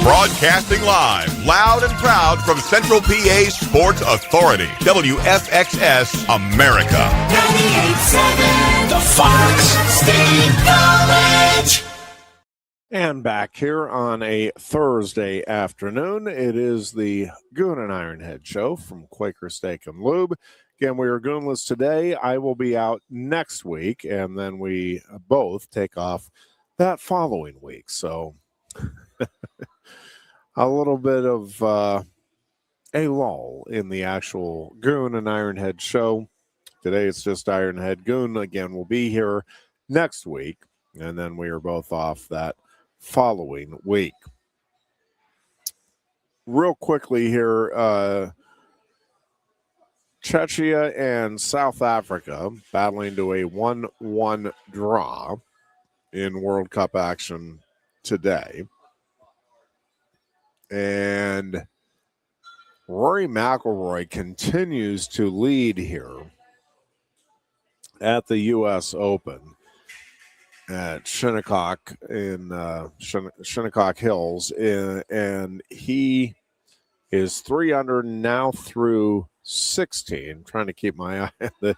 Broadcasting live, loud and proud from Central PA's Sports Authority, WFXS America. 98.7, the Fox State College. And back here on a Thursday afternoon, it is the Goon and Ironhead show from Quaker Steak and Lube. Again, we are Goonless today. I will be out next week, and then we both take off that following week. So a little bit of a lull in the actual Goon and Ironhead show. Today it's just Ironhead. Goon, again, will be here next week, and then we are both off that following week. Real quickly here, Czechia and South Africa battling to a 1-1 draw in World Cup action today. And Rory McIlroy continues to lead here at the U.S. Open at Shinnecock in Shinnecock Hills, and he is 3 under now through 16. Trying to keep my eye on the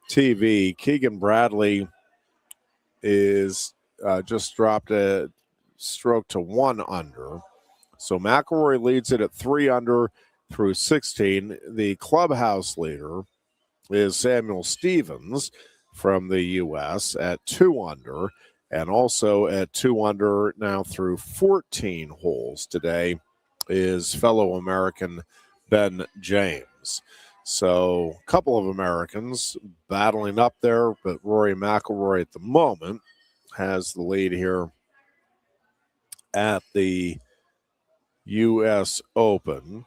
TV. Keegan Bradley is just dropped a stroke to 1 under. So McIlroy leads it at 3 under through 16. The clubhouse leader is Samuel Stevens from the U.S. at 2 under, and also at 2 under now through 14 holes today is fellow American Ben James. So a couple of Americans battling up there, but Rory McIlroy at the moment has the lead here at the U.S. Open.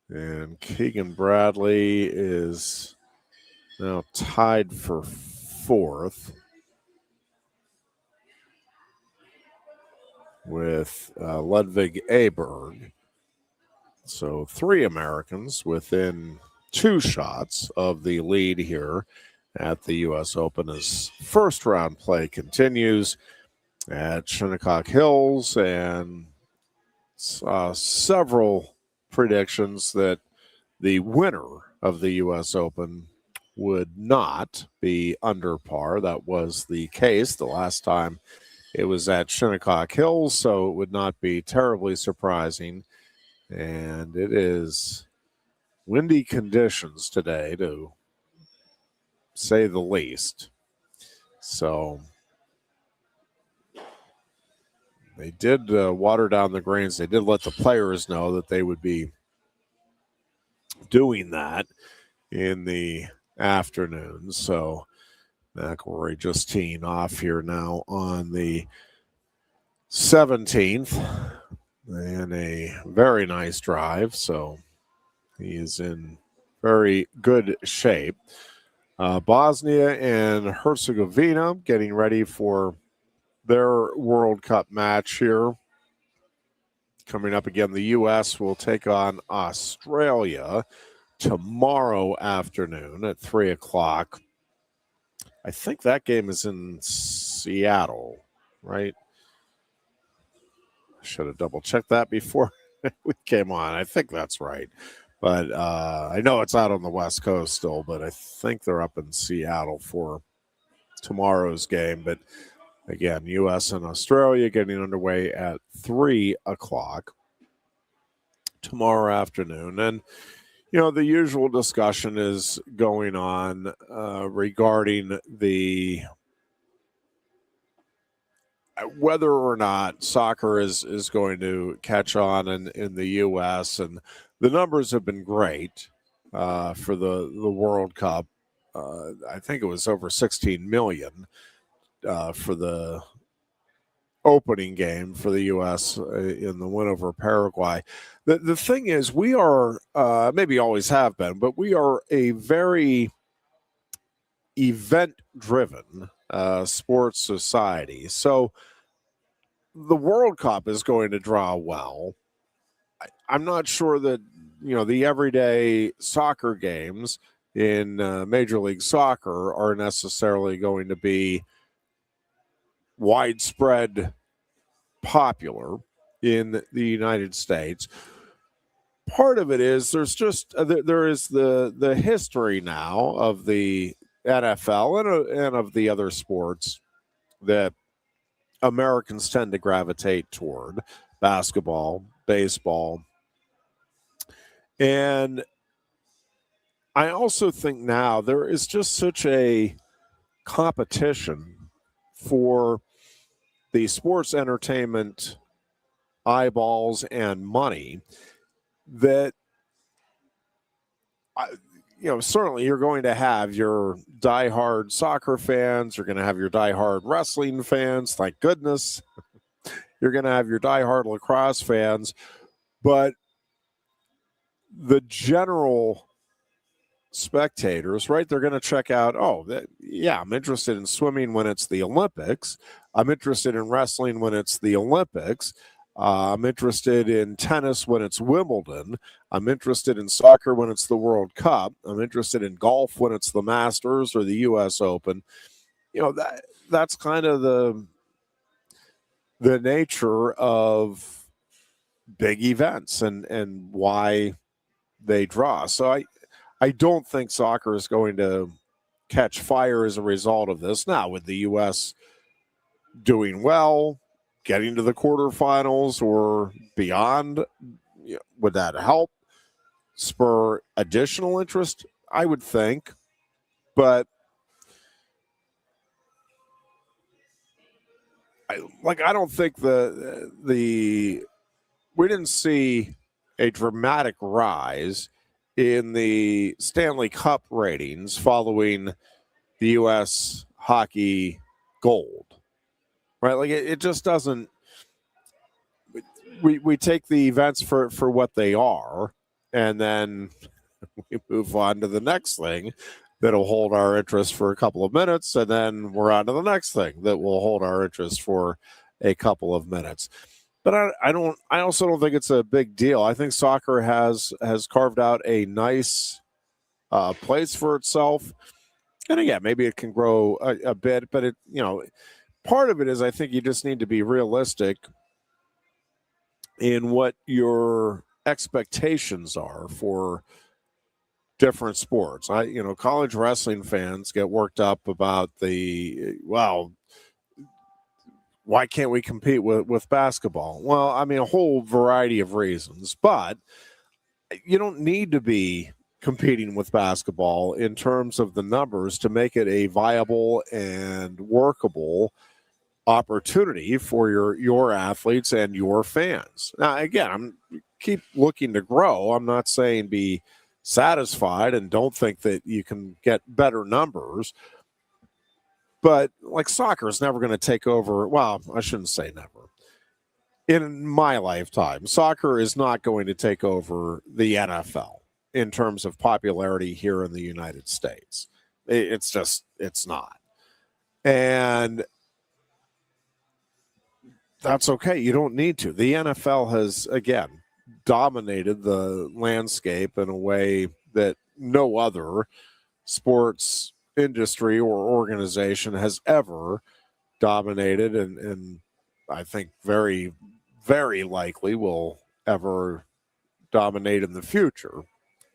And Keegan Bradley is now tied for 4th with Ludwig Aberg. So 3 Americans within 2 shots of the lead here at the U.S. Open as first round play continues at Shinnecock Hills, and several predictions that the winner of the U.S. Open would not be under par. That was the case the last time it was at Shinnecock Hills, so it would not be terribly surprising. And it is windy conditions today, to say the least. So they did water down the greens. They did let the players know that they would be doing that in the afternoon. So McIlroy just teeing off here now on the 17th, and a very nice drive. So he is in very good shape. Bosnia and Herzegovina getting ready for their World Cup match here. Coming up again, the U.S. will take on Australia tomorrow afternoon at 3 o'clock. I think that game is in Seattle, right? I should have double-checked that before we came on. I think that's right. But I know it's out on the West Coast still, but I think they're up in Seattle for tomorrow's game. But again, U.S. and Australia getting underway at 3 o'clock tomorrow afternoon. And, you know, the usual discussion is going on regarding the whether or not soccer is going to catch on in the U.S., and the numbers have been great for the World Cup. I think it was over 16 million for the opening game for the U.S. In the win over Paraguay. The thing is, we are maybe always have been, but we are a very event-driven sports society. So the World Cup is going to draw well. I'm not sure that the everyday soccer games in Major League Soccer are necessarily going to be widespread popular in the United States. Part of it is there is the history now of the NFL and of the other sports that Americans tend to gravitate toward: basketball, baseball. And I also think now there is just such a competition for the sports entertainment eyeballs and money that certainly you're going to have your diehard soccer fans, you're going to have your diehard wrestling fans, thank goodness. You're going to have your diehard lacrosse fans, but the general spectators, right, they're going to check out, I'm interested in swimming when it's the Olympics. I'm interested in wrestling when it's the Olympics. I'm interested in tennis when it's Wimbledon. I'm interested in soccer when it's the World Cup. I'm interested in golf when it's the Masters or the U.S. Open. That's kind of the nature of big events and why they draw. So I don't think soccer is going to catch fire as a result of this. Now, with the U.S. doing well, getting to the quarterfinals or beyond, would that help spur additional interest? I would think. But I don't think we didn't see a dramatic rise in the Stanley Cup ratings following the U.S. hockey gold, right? Like it just doesn't. We take the events for what they are, and then we move on to the next thing that'll hold our interest for a couple of minutes, and then we're on to the next thing that will hold our interest for a couple of minutes. But I also don't think it's a big deal. I think soccer has carved out a nice place for itself. And again, maybe it can grow a bit, but part of it is I think you just need to be realistic in what your expectations are for different sports. College wrestling fans get worked up about why can't we compete with basketball? Well, I mean, a whole variety of reasons, but you don't need to be competing with basketball in terms of the numbers to make it a viable and workable opportunity for your athletes and your fans. Now, again, keep looking to grow. I'm not saying be satisfied and don't think that you can get better numbers. But soccer is never going to take over. Well, I shouldn't say never. In my lifetime, soccer is not going to take over the NFL in terms of popularity here in the United States. It's not. And that's okay. You don't need to. The NFL has, again, dominated the landscape in a way that no other sports industry or organization has ever dominated, and I think very, very likely will ever dominate in the future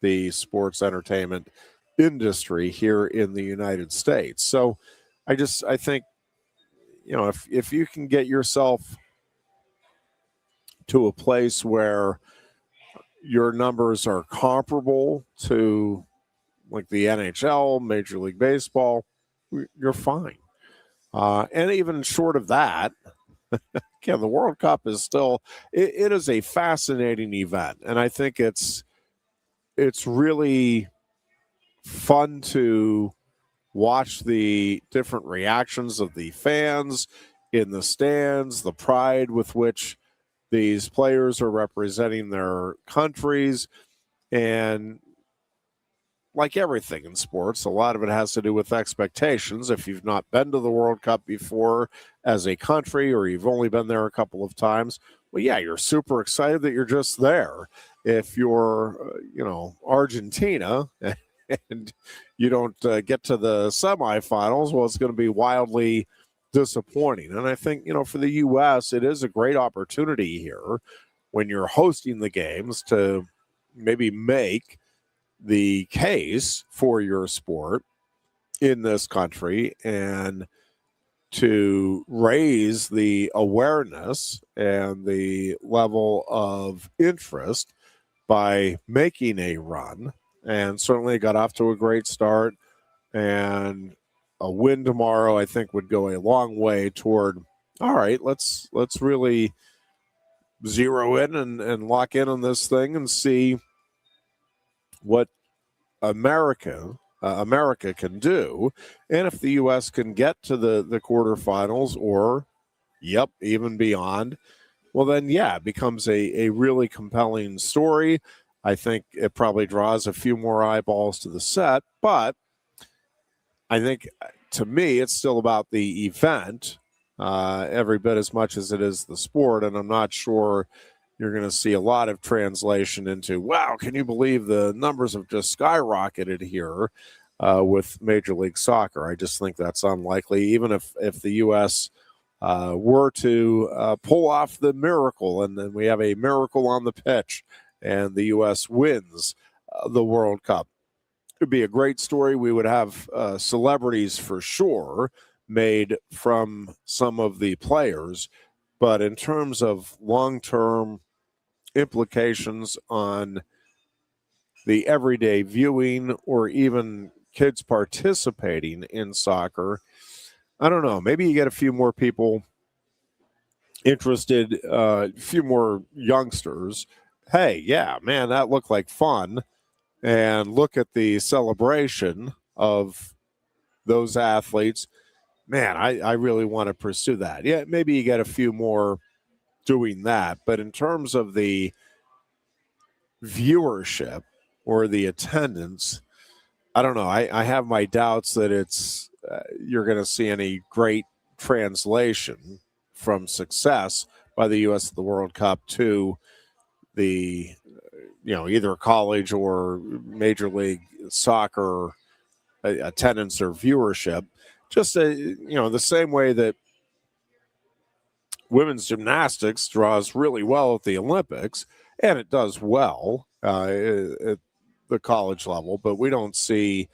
the sports entertainment industry here in the United States. So I think if you can get yourself to a place where your numbers are comparable to the NHL, Major League Baseball, you're fine. And even short of that, again, the World Cup is still, it is a fascinating event. And I think it's really fun to watch the different reactions of the fans in the stands, the pride with which these players are representing their countries. And like everything in sports, a lot of it has to do with expectations. If you've not been to the World Cup before as a country, or you've only been there a couple of times, well, yeah, you're super excited that you're just there. If you're, Argentina and you don't get to the semifinals, well, it's going to be wildly disappointing. And I think, for the U.S., it is a great opportunity here when you're hosting the games to maybe make the case for your sport in this country and to raise the awareness and the level of interest by making a run. And certainly got off to a great start, and a win tomorrow I think would go a long way toward, all right, let's really zero in and lock in on this thing and see what America can do. And if the U.S. can get to the quarterfinals, or even beyond, well, then it becomes a really compelling story. I think it probably draws a few more eyeballs to the set, but I think, to me, it's still about the event every bit as much as it is the sport. And I'm not sure you're going to see a lot of translation into, wow, can you believe the numbers have just skyrocketed here with Major League Soccer? I just think that's unlikely, even if the U.S. Were to pull off the miracle, and then we have a miracle on the pitch, and the U.S. wins the World Cup. It would be a great story. We would have celebrities for sure made from some of the players. But in terms of long-term implications on the everyday viewing, or even kids participating in soccer, I don't know. Maybe you get a few more people interested, a few more youngsters. Hey, yeah, man, that looked like fun. And look at the celebration of those athletes. Man, I really want to pursue that. Yeah, maybe you get a few more doing that. But in terms of the viewership or the attendance, I don't know. I have my doubts that it's you're going to see any great translation from success by the U.S. at the World Cup to the, either college or Major League Soccer attendance or viewership. Just, the same way that women's gymnastics draws really well at the Olympics, and it does well at the college level, but we don't see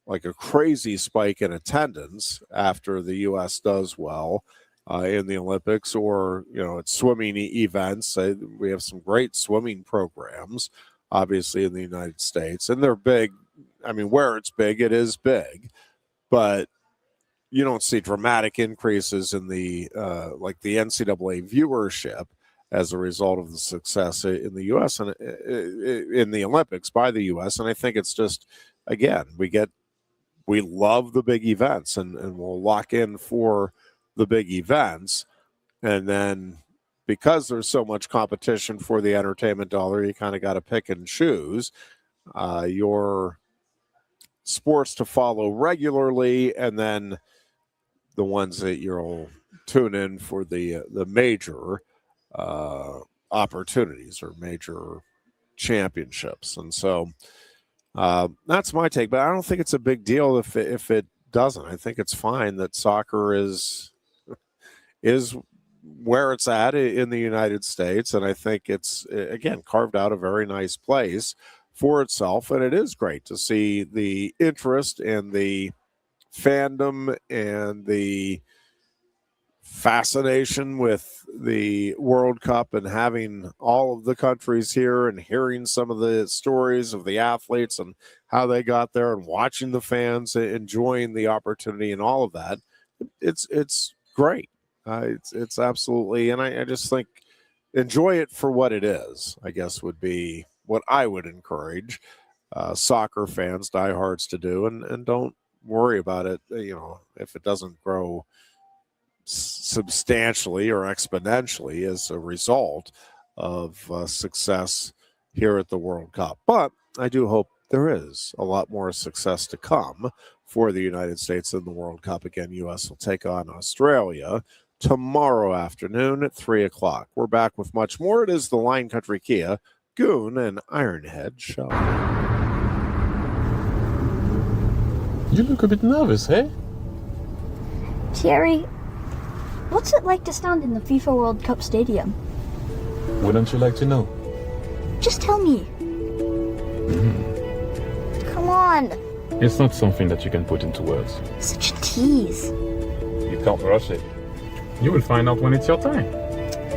like a crazy spike in attendance after the U.S. does well in the Olympics, or, at swimming events. We have some great swimming programs, obviously, in the United States, and they're big. I mean, where it's big, it is big, but you don't see dramatic increases in the like the NCAA viewership as a result of the success in the U.S. and in the Olympics by the U.S. And I think it's just, again, we love the big events, and we'll lock in for the big events. And then because there's so much competition for the entertainment dollar, you kind of got to pick and choose your sports to follow regularly, and then the ones that you'll tune in for the major opportunities or major championships. And so that's my take, but I don't think it's a big deal if it doesn't. I think it's fine that soccer is where it's at in the United States, and I think it's, again, carved out a very nice place for itself. And it is great to see the interest and the fandom and the fascination with the World Cup, and having all of the countries here and hearing some of the stories of the athletes and how they got there, and watching the fans enjoying the opportunity and all of that. It's great. It's absolutely, and I just think enjoy it for what it is, I guess would be what I would encourage soccer fans, diehards to do, and don't worry about it, if it doesn't grow substantially or exponentially as a result of success here at the World Cup. But I do hope there is a lot more success to come for the United States in the World Cup. Again, U.S. will take on Australia tomorrow afternoon at 3 o'clock. We're back with much more. It is the Lion Country Kia, Goon, and Ironhead show. You look a bit nervous, eh? Thierry, what's it like to stand in the FIFA World Cup stadium? Wouldn't you like to know? Just tell me. Come on. It's not something that you can put into words. Such a tease. You can't rush it. You will find out when it's your time.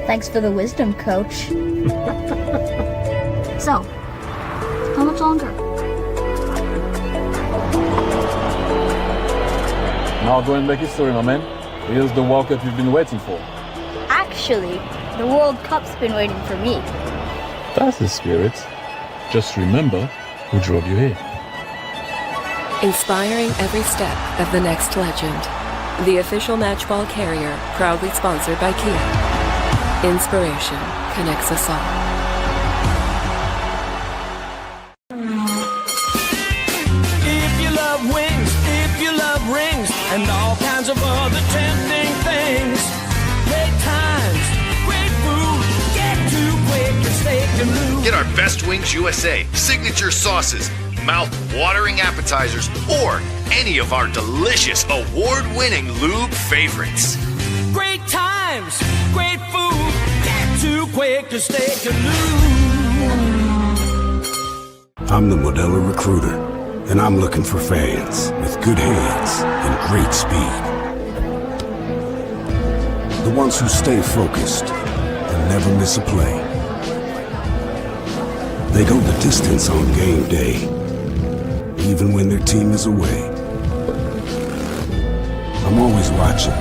Thanks for the wisdom, coach. So, how much longer? Now go and make history, my man. Here's the World Cup you've been waiting for. Actually, the World Cup's been waiting for me. That's the spirit. Just remember who drove you here. Inspiring every step of the next legend. The official matchball carrier, proudly sponsored by Kia. Inspiration connects us all. If you love wings, if you love rings, and all kinds of other tempting things, great times, great food, get too quick and steak and lose. Get our Best Wings USA signature sauces, mouth-watering appetizers, or any of our delicious award-winning lube favorites. Great times, great food, get too quick to steak and lose. I'm the Modelo Recruiter, and I'm looking for fans with good hands and great speed. The ones who stay focused and never miss a play. They go the distance on game day, even when their team is away. I'm always watching,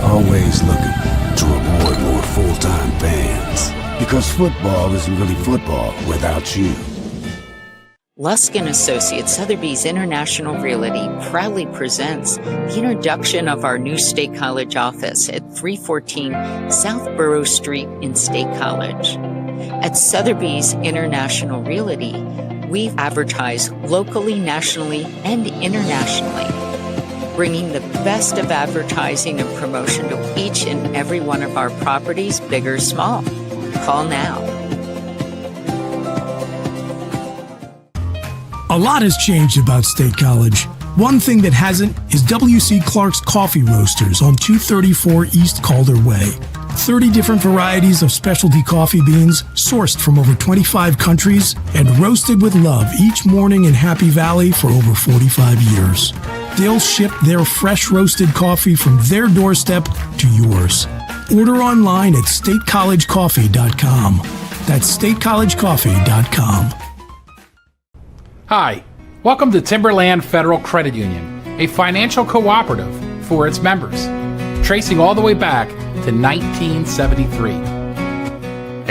always looking to reward more full-time fans. Because football isn't really football without you. Lusk & Associates Sotheby's International Realty proudly presents the introduction of our new State College office at 314 South Borough Street in State College. At Sotheby's International Realty, we advertise locally, nationally, and internationally, bringing the best of advertising and promotion to each and every one of our properties, big or small. Call now. A lot has changed about State College. One thing that hasn't is W.C. Clark's Coffee Roasters on 234 East Calder Way. 30 different varieties of specialty coffee beans sourced from over 25 countries and roasted with love each morning in Happy Valley for over 45 years. They'll ship their fresh roasted coffee from their doorstep to yours. Order online at statecollegecoffee.com. That's statecollegecoffee.com. Hi, welcome to Timberland Federal Credit Union, a financial cooperative for its members, tracing all the way back to 1973.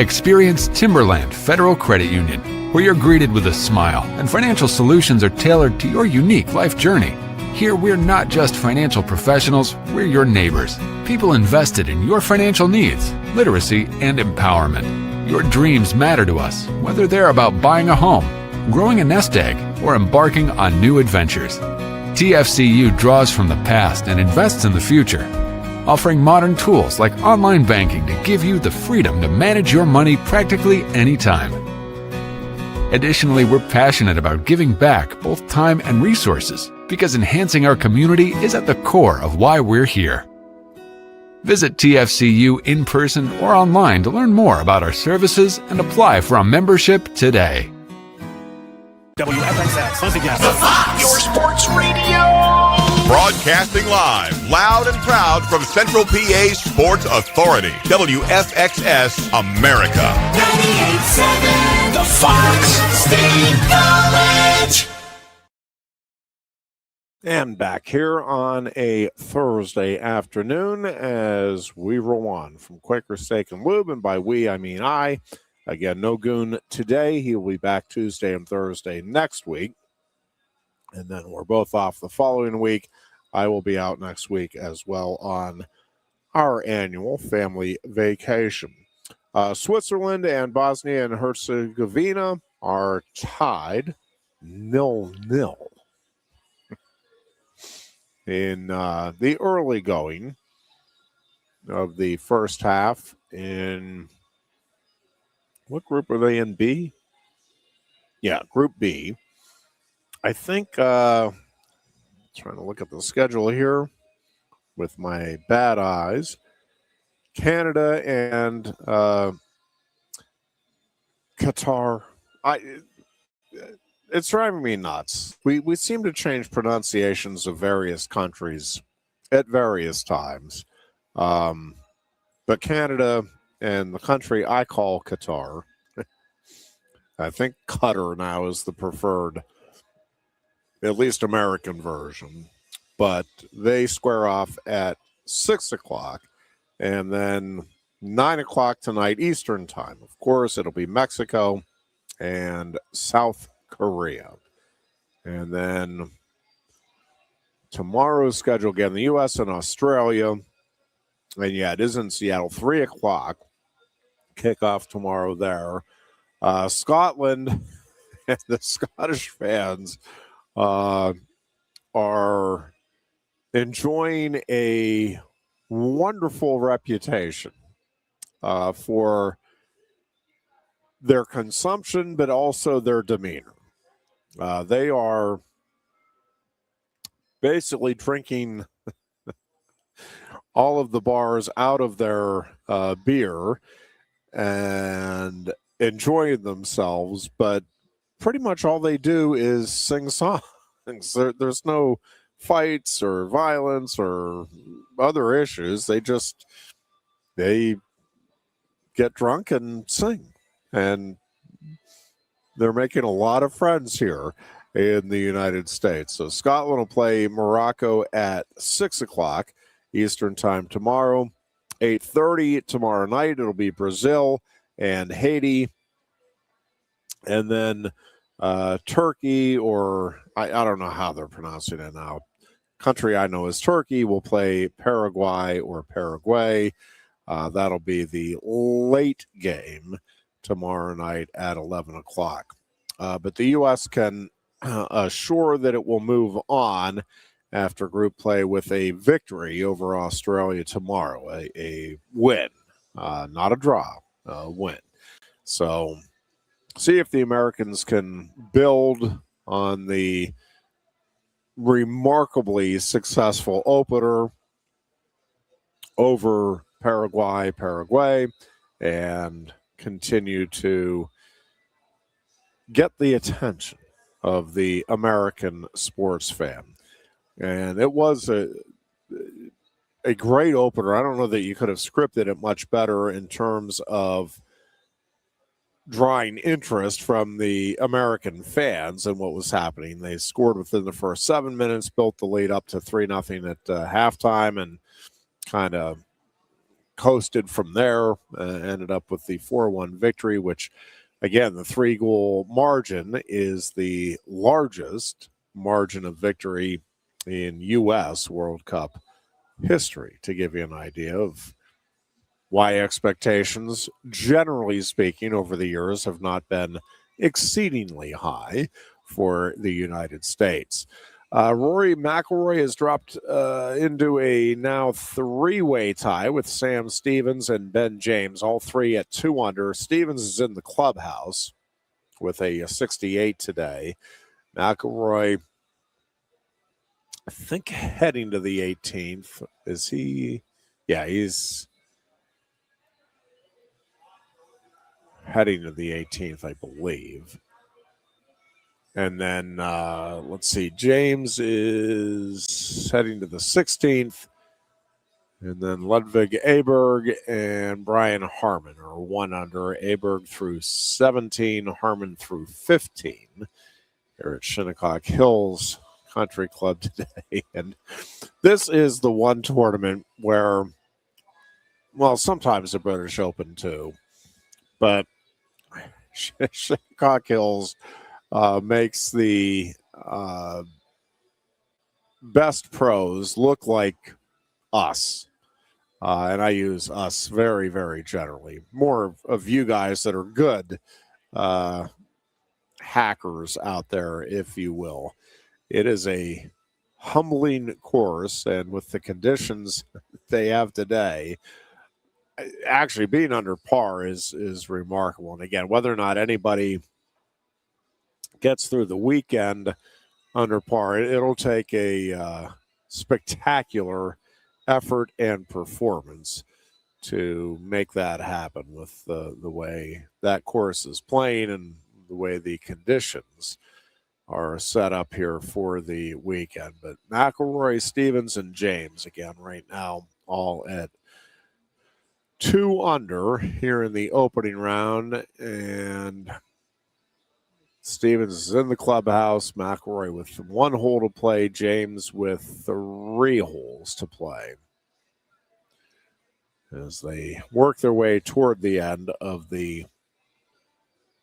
Experience Timberland Federal Credit Union, where you're greeted with a smile and financial solutions are tailored to your unique life journey. Here, we're not just financial professionals, we're your neighbors, people invested in your financial needs, literacy, and empowerment. Your dreams matter to us, whether they're about buying a home, growing a nest egg, or embarking on new adventures. TFCU draws from the past and invests in the future, offering modern tools like online banking to give you the freedom to manage your money practically anytime. Additionally, we're passionate about giving back both time and resources because enhancing our community is at the core of why we're here. Visit TFCU in person or online to learn more about our services and apply for a membership today. WFXX, the Fox, your sports radio. Broadcasting live, loud and proud from Central PA's Sports Authority, WFXS America. 98.7, the Fox State College. And back here on a Thursday afternoon as we roll on from Quaker Steak and Lube, and by we, I mean I. Again, no Goon today. He will be back Tuesday and Thursday next week. And then we're both off the following week. I will be out next week as well on our annual family vacation. Switzerland and Bosnia and Herzegovina are tied 0-0 in the early going of the first half. In what group are they in? B? Yeah, Group B. I think, trying to look at the schedule here with my bad eyes, Canada and Qatar. It's driving me nuts. We seem to change pronunciations of various countries at various times. But Canada and the country I call Qatar, I think Qatar now is the preferred, at least American version. But they square off at 6 o'clock and then 9 o'clock tonight Eastern time. Of course, it'll be Mexico and South Korea. And then tomorrow's schedule again, the U.S. and Australia. And yeah, it is in Seattle, 3 o'clock. Kickoff tomorrow there. Scotland and the Scottish fans are enjoying a wonderful reputation for their consumption, but also their demeanor. They are basically drinking all of the bars out of their beer and enjoying themselves, but pretty much all they do is sing songs. There's no fights or violence or other issues. They get drunk and sing, and they're making a lot of friends here in the United States. So Scotland will play Morocco at 6 o'clock Eastern time tomorrow. 8:30 tomorrow night, it'll be Brazil and Haiti. And then Turkey, or I don't know how they're pronouncing it now. Country I know is Turkey, will play Paraguay or Paraguay. That'll be the late game tomorrow night at 11 o'clock. But the U.S. can assure that it will move on after group play with a victory over Australia tomorrow, a win, not a draw, a win. So see if the Americans can build on the remarkably successful opener over Paraguay, and continue to get the attention of the American sports fan. And it was a great opener. I don't know that you could have scripted it much better in terms of drawing interest from the American fans and what was happening. They scored within the first 7 minutes, built the lead up to 3-0 at halftime, and kind of coasted from there. Ended up with the 4-1 victory, which, again, the 3-goal margin is the largest margin of victory in U.S. World Cup history, to give you an idea of why expectations, generally speaking, over the years have not been exceedingly high for the United States. Rory McIlroy has dropped into a now 3-way tie with Sam Stevens and Ben James, all three at 2 under. Stevens is in the clubhouse with a 68 today. McIlroy, I think, heading to the 18th. Is he? Yeah, he's heading to the 18th, I believe. And then, let's see, James is heading to the 16th. And then Ludwig Aberg and Brian Harman are 1 under. Aberg through 17, Harman through 15. Here at Shinnecock Hills Country Club today. And this is the one tournament where, well, sometimes the British Open too, but Shinnecock Hills makes the best pros look like us. And I use us very, very generally. More of you guys that are good hackers out there, if you will. It is a humbling course, and with the conditions they have today, actually being under par is remarkable. And again, whether or not anybody gets through the weekend under par, it'll take a spectacular effort and performance to make that happen with the way that course is playing and the way the conditions are set up here for the weekend. But McIlroy, Stevens, and James again right now all at 2 under here in the opening round, and Stevens is in the clubhouse. McIlroy with 1 hole to play, James with 3 holes to play as they work their way toward the end of the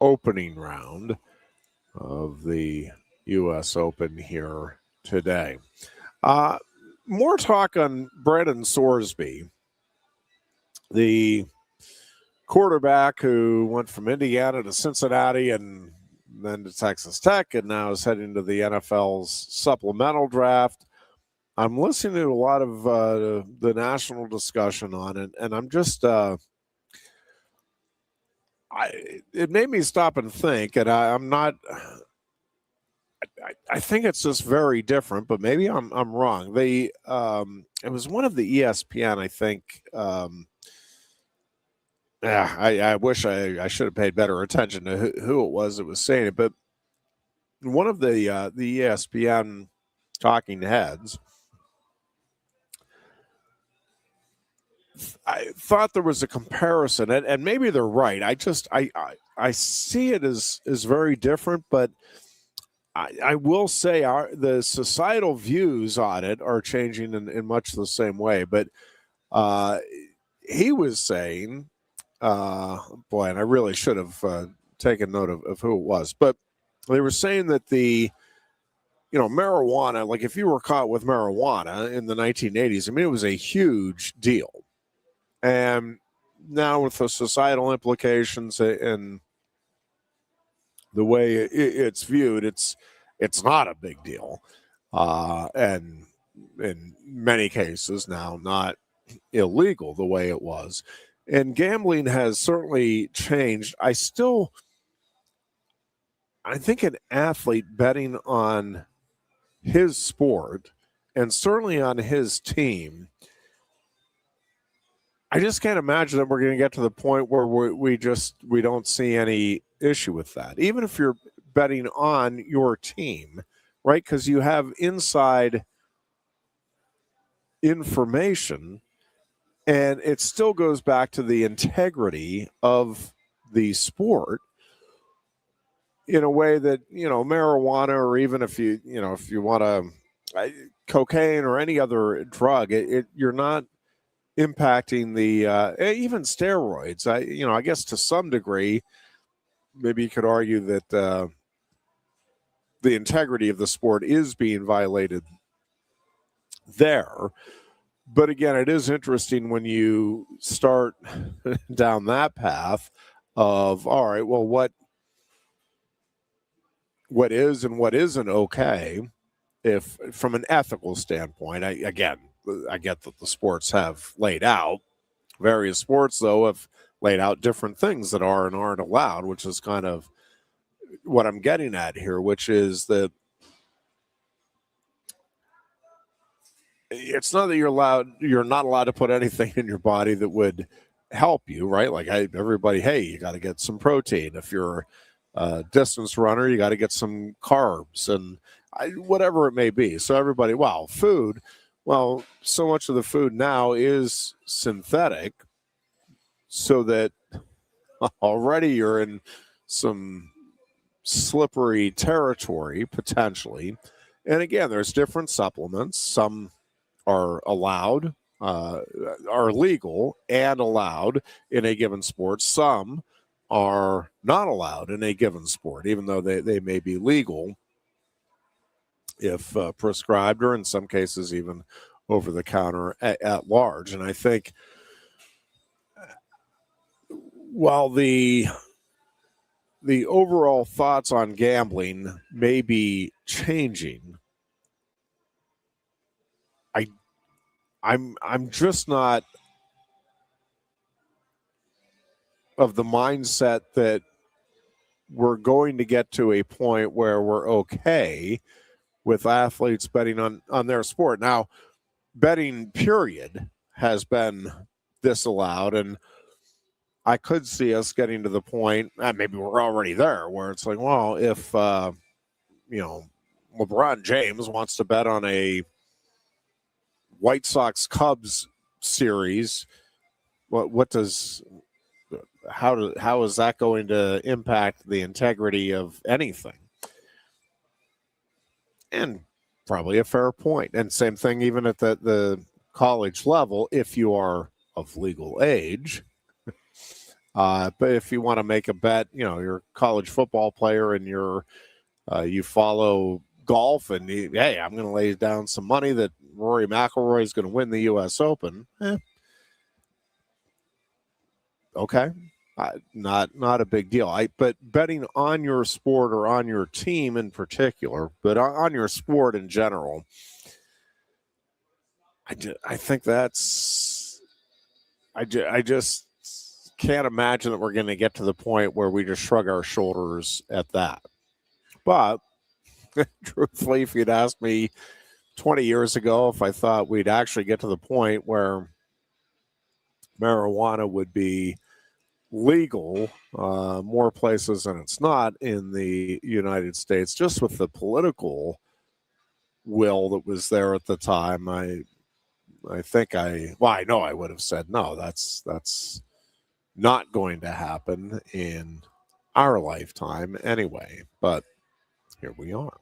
opening round of the U.S. Open here today. More talk on Brendan Sorsby, the quarterback who went from Indiana to Cincinnati and then to Texas Tech and now is heading to the NFL's supplemental draft. I'm listening to a lot of the national discussion on it, and I'm just it made me stop and think, and I'm not. I think it's just very different, but maybe I'm wrong. It was one of the ESPN, I think. Yeah, I wish I should have paid better attention to who it was that was saying it, but one of the ESPN talking heads, I thought there was a comparison, and maybe they're right. I see it as very different, but I will say the societal views on it are changing in much the same way. But he was saying, boy, and I really should have taken note of who it was, but they were saying that marijuana, like if you were caught with marijuana in the 1980s, I mean, it was a huge deal. And now with the societal implications and the way it's viewed, it's not a big deal. And in many cases now, not illegal the way it was. And gambling has certainly changed. I think an athlete betting on his sport and certainly on his team, I just can't imagine that we're going to get to the point where we don't see any issue with that. Even if you're betting on your team, right? Because you have inside information, and it still goes back to the integrity of the sport in a way that, marijuana, or even if you want to cocaine or any other drug, you're not impacting the even steroids. I guess to some degree, maybe you could argue that the integrity of the sport is being violated there. But again, it is interesting when you start down that path of, all right, well, what is and what isn't okay, if from an ethical standpoint. I get that the sports have laid out. Various sports, though, have laid out different things that are and aren't allowed, which is kind of what I'm getting at here, which is that it's not that you're not allowed to put anything in your body that would help you, right? Like everybody, hey, you got to get some protein. If you're a distance runner, you got to get some carbs and whatever it may be. So everybody, wow, food. Well, so much of the food now is synthetic, so that already you're in some slippery territory potentially. And again, there's different supplements. Some are allowed, are legal and allowed in a given sport. Some are not allowed in a given sport, even though they may be legal if prescribed, or in some cases even over the counter at large. And I think while the overall thoughts on gambling may be changing, I'm just not of the mindset that we're going to get to a point where we're okay with athletes betting on their sport. Now, betting period has been disallowed, and I could see us getting to the point, maybe we're already there, where it's like, well, if LeBron James wants to bet on a White Sox Cubs series, how is that going to impact the integrity of anything? And probably a fair point. And same thing even at the college level, if you are of legal age. But if you want to make a bet, you're a college football player and you follow golf and hey, I'm going to lay down some money that Rory McIlroy is going to win the U.S. Open. Okay. Not a big deal. But betting on your sport or on your team in particular, but on your sport in general, I think that's I just can't imagine that we're going to get to the point where we just shrug our shoulders at that. But truthfully, if you'd asked me 20 years ago if I thought we'd actually get to the point where marijuana would be legal more places than it's not in the United States, just with the political will that was there at the time, I know I would have said no, that's not going to happen in our lifetime anyway, but here we are.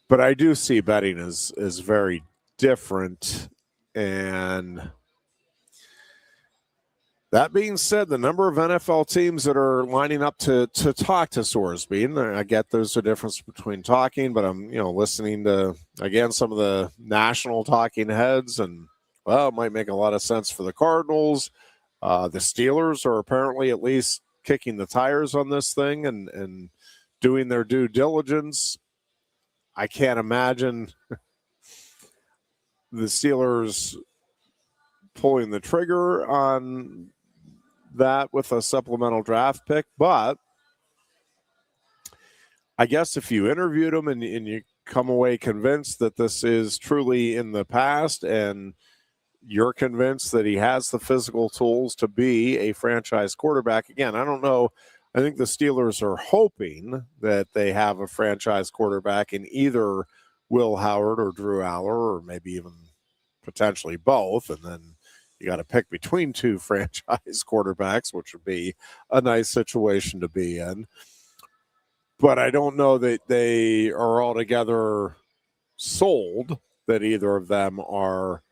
But I do see betting as very different. And that being said, the number of NFL teams that are lining up to talk to Sorsby, and I get there's a difference between talking, but I'm listening to, again, some of the national talking heads, and well, it might make a lot of sense for the Cardinals. The Steelers are apparently at least kicking the tires on this thing and doing their due diligence. I can't imagine the Steelers pulling the trigger on that with a supplemental draft pick, but I guess if you interviewed him and you come away convinced that this is truly in the past and you're convinced that he has the physical tools to be a franchise quarterback, again, I don't know. I think the Steelers are hoping that they have a franchise quarterback in either Will Howard or Drew Aller, or maybe even potentially both, and then you got to pick between two franchise quarterbacks, which would be a nice situation to be in. But I don't know that they are altogether sold that either of them are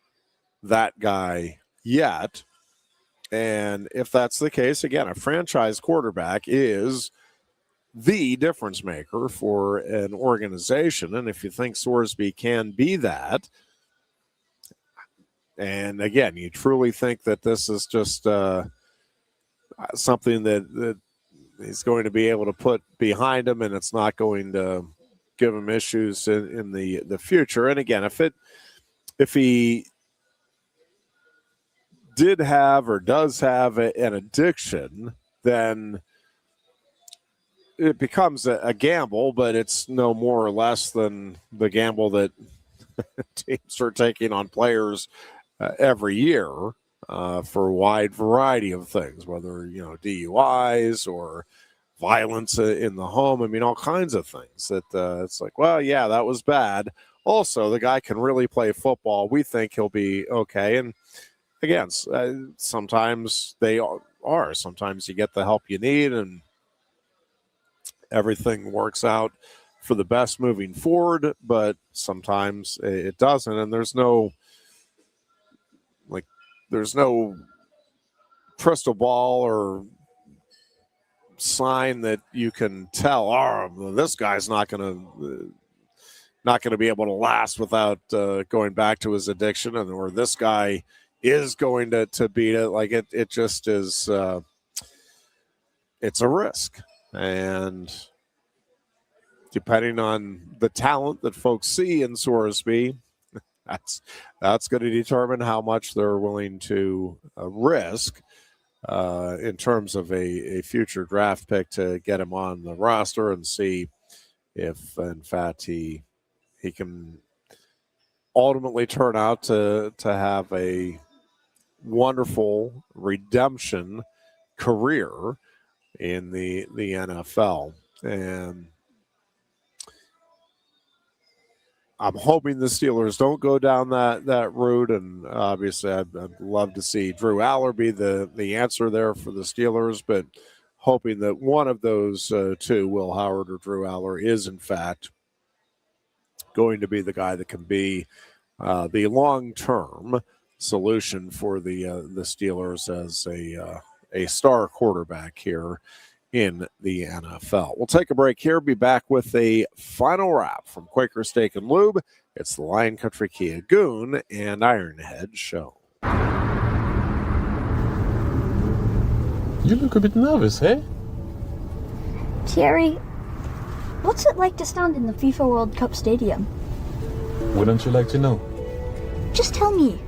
that guy yet. And if that's the case, again, a franchise quarterback is the difference maker for an organization. And if you think Sorsby can be that, and again, you truly think that this is just something that he's going to be able to put behind him and it's not going to give him issues in the future. And again, if he did have or does have an addiction, then it becomes a gamble, but it's no more or less than the gamble that teams are taking on players every year for a wide variety of things, whether, DUIs or violence in the home. I mean, all kinds of things that it's like, well, yeah, that was bad. Also, the guy can really play football. We think he'll be okay. And again, sometimes they are. Sometimes you get the help you need and everything works out for the best moving forward, but sometimes it doesn't. And there's no crystal ball or sign that you can tell, this guy's not going to be able to last without going back to his addiction, or this guy is going to beat it. Like it just is. It's a risk, and depending on the talent that folks see in Sorsby, that's going to determine how much they're willing to risk in terms of a future draft pick to get him on the roster and see if, in fact, he can ultimately turn out to have a wonderful redemption career in the NFL. And I'm hoping the Steelers don't go down that route, and obviously I'd love to see Drew Aller be the answer there for the Steelers, but hoping that one of those two, Will Howard or Drew Aller, is in fact going to be the guy that can be the long-term solution for the Steelers as a star quarterback here in the NFL. We'll take a break here, be back with a final wrap from Quaker Steak and Lube. It's the Lion Country Kia Goon and Ironhead show. You look a bit nervous, eh? Thierry, what's it like to stand in the FIFA World Cup stadium? Wouldn't you like to know? Just tell me.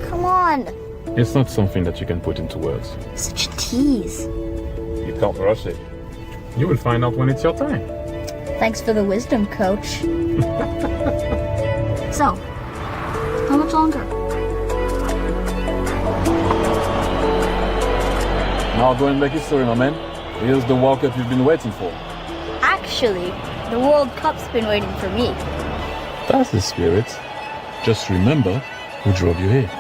Come on. It's not something that you can put into words. Such a tease. You can't rush it. You will find out when it's your time. Thanks for the wisdom, coach. So, how much longer? Now go and make history, my man. Here's the World Cup you've been waiting for. Actually, the World Cup's been waiting for me. That's the spirit. Just remember who drove you here.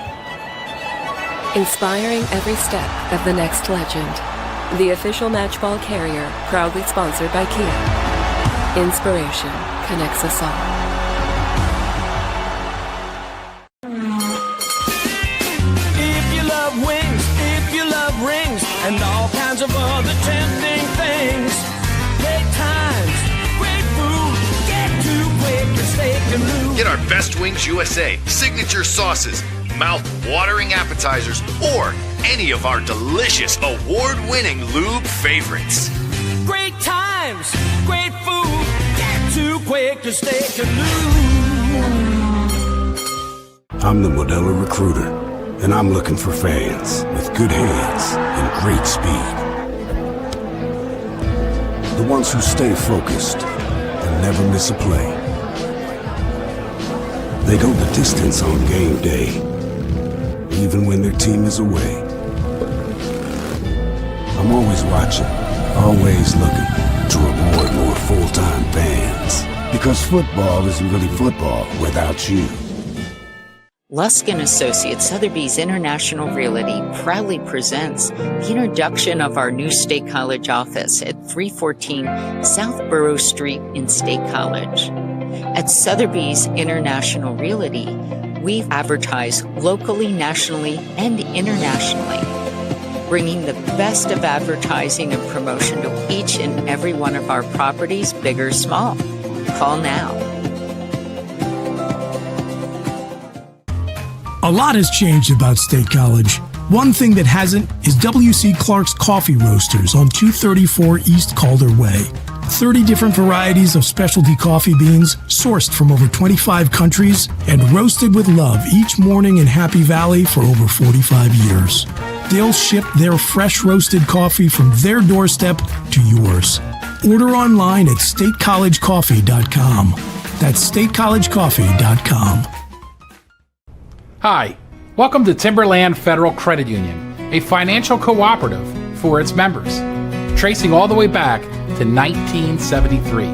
Inspiring every step of the next legend. The official matchball carrier, proudly sponsored by Kia. Inspiration connects us all. If you love wings, if you love rings, and all kinds of other tempting things, great times, great food, get to Quaker Steak and Lube. Get our Best Wings USA signature sauces, mouth-watering appetizers, or any of our delicious award-winning lube favorites. Great times, great food, get to Quaker Steak and Lube. I'm the Modelo Recruiter, and I'm looking for fans with good hands and great speed. The ones who stay focused and never miss a play. They go the distance on game day, even when their team is away. I'm always watching, always looking to reward more full-time fans. Because football isn't really football without you. Lusk & Associates Sotheby's International Realty proudly presents the introduction of our new State College office at 314 South Borough Street in State College. At Sotheby's International Realty, we advertise locally, nationally, and internationally, bringing the best of advertising and promotion to each and every one of our properties, big or small. Call now. A lot has changed about State College. One thing that hasn't is W.C. Clark's Coffee Roasters on 234 East Calder Way. 30 different varieties of specialty coffee beans sourced from over 25 countries and roasted with love each morning in Happy Valley for over 45 years. They'll ship their fresh roasted coffee from their doorstep to yours. Order online at statecollegecoffee.com. That's statecollegecoffee.com. Hi, welcome to Timberland Federal Credit Union, a financial cooperative for its members, tracing all the way back to 1973.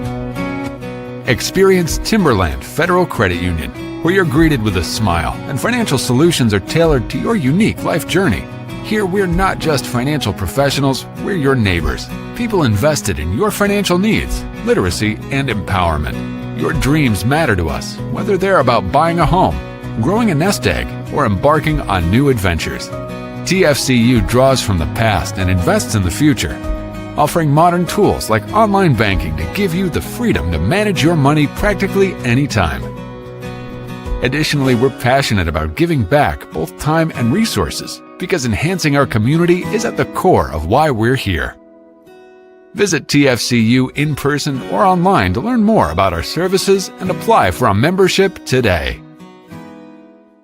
Experience Timberland Federal Credit Union, where you're greeted with a smile and financial solutions are tailored to your unique life journey. Here, we're not just financial professionals, we're your neighbors. People invested in your financial needs, literacy, and empowerment. Your dreams matter to us, whether they're about buying a home, growing a nest egg, or embarking on new adventures. TFCU draws from the past and invests in the future, offering modern tools like online banking to give you the freedom to manage your money practically anytime. Additionally, we're passionate about giving back both time and resources because enhancing our community is at the core of why we're here. Visit TFCU in person or online to learn more about our services and apply for a membership today.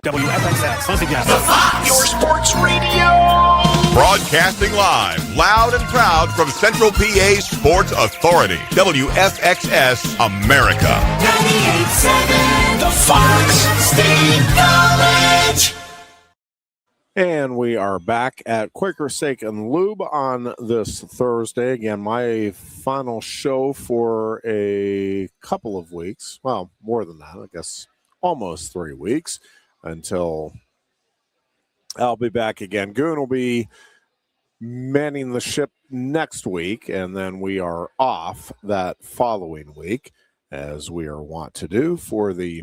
WFXX, once again, the Fox, your sports radio. Broadcasting live, loud and proud from Central PA's Sports Authority, WFXS America. 98.7, the Fox State College. And we are back at Quaker Steak and Lube on this Thursday. Again, my final show for a couple of weeks. Well, more than that, I guess almost 3 weeks until I'll be back again. Goon will be manning the ship next week, and then we are off that following week, as we are wont to do for the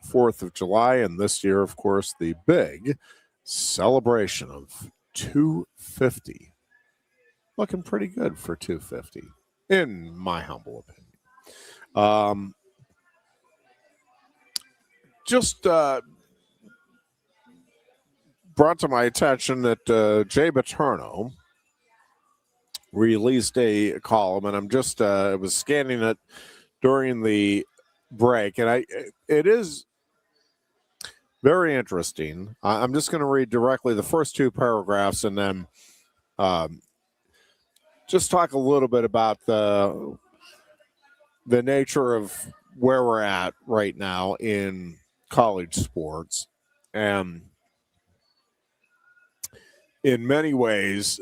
4th of July. And this year, of course, the big celebration of 250. Looking pretty good for 250, in my humble opinion. Just brought to my attention that Jay Paterno released a column, and I'm just was scanning it during the break, and it is very interesting. I'm just going to read directly the first 2 paragraphs, and then just talk a little bit about the nature of where we're at right now in college sports. And in many ways,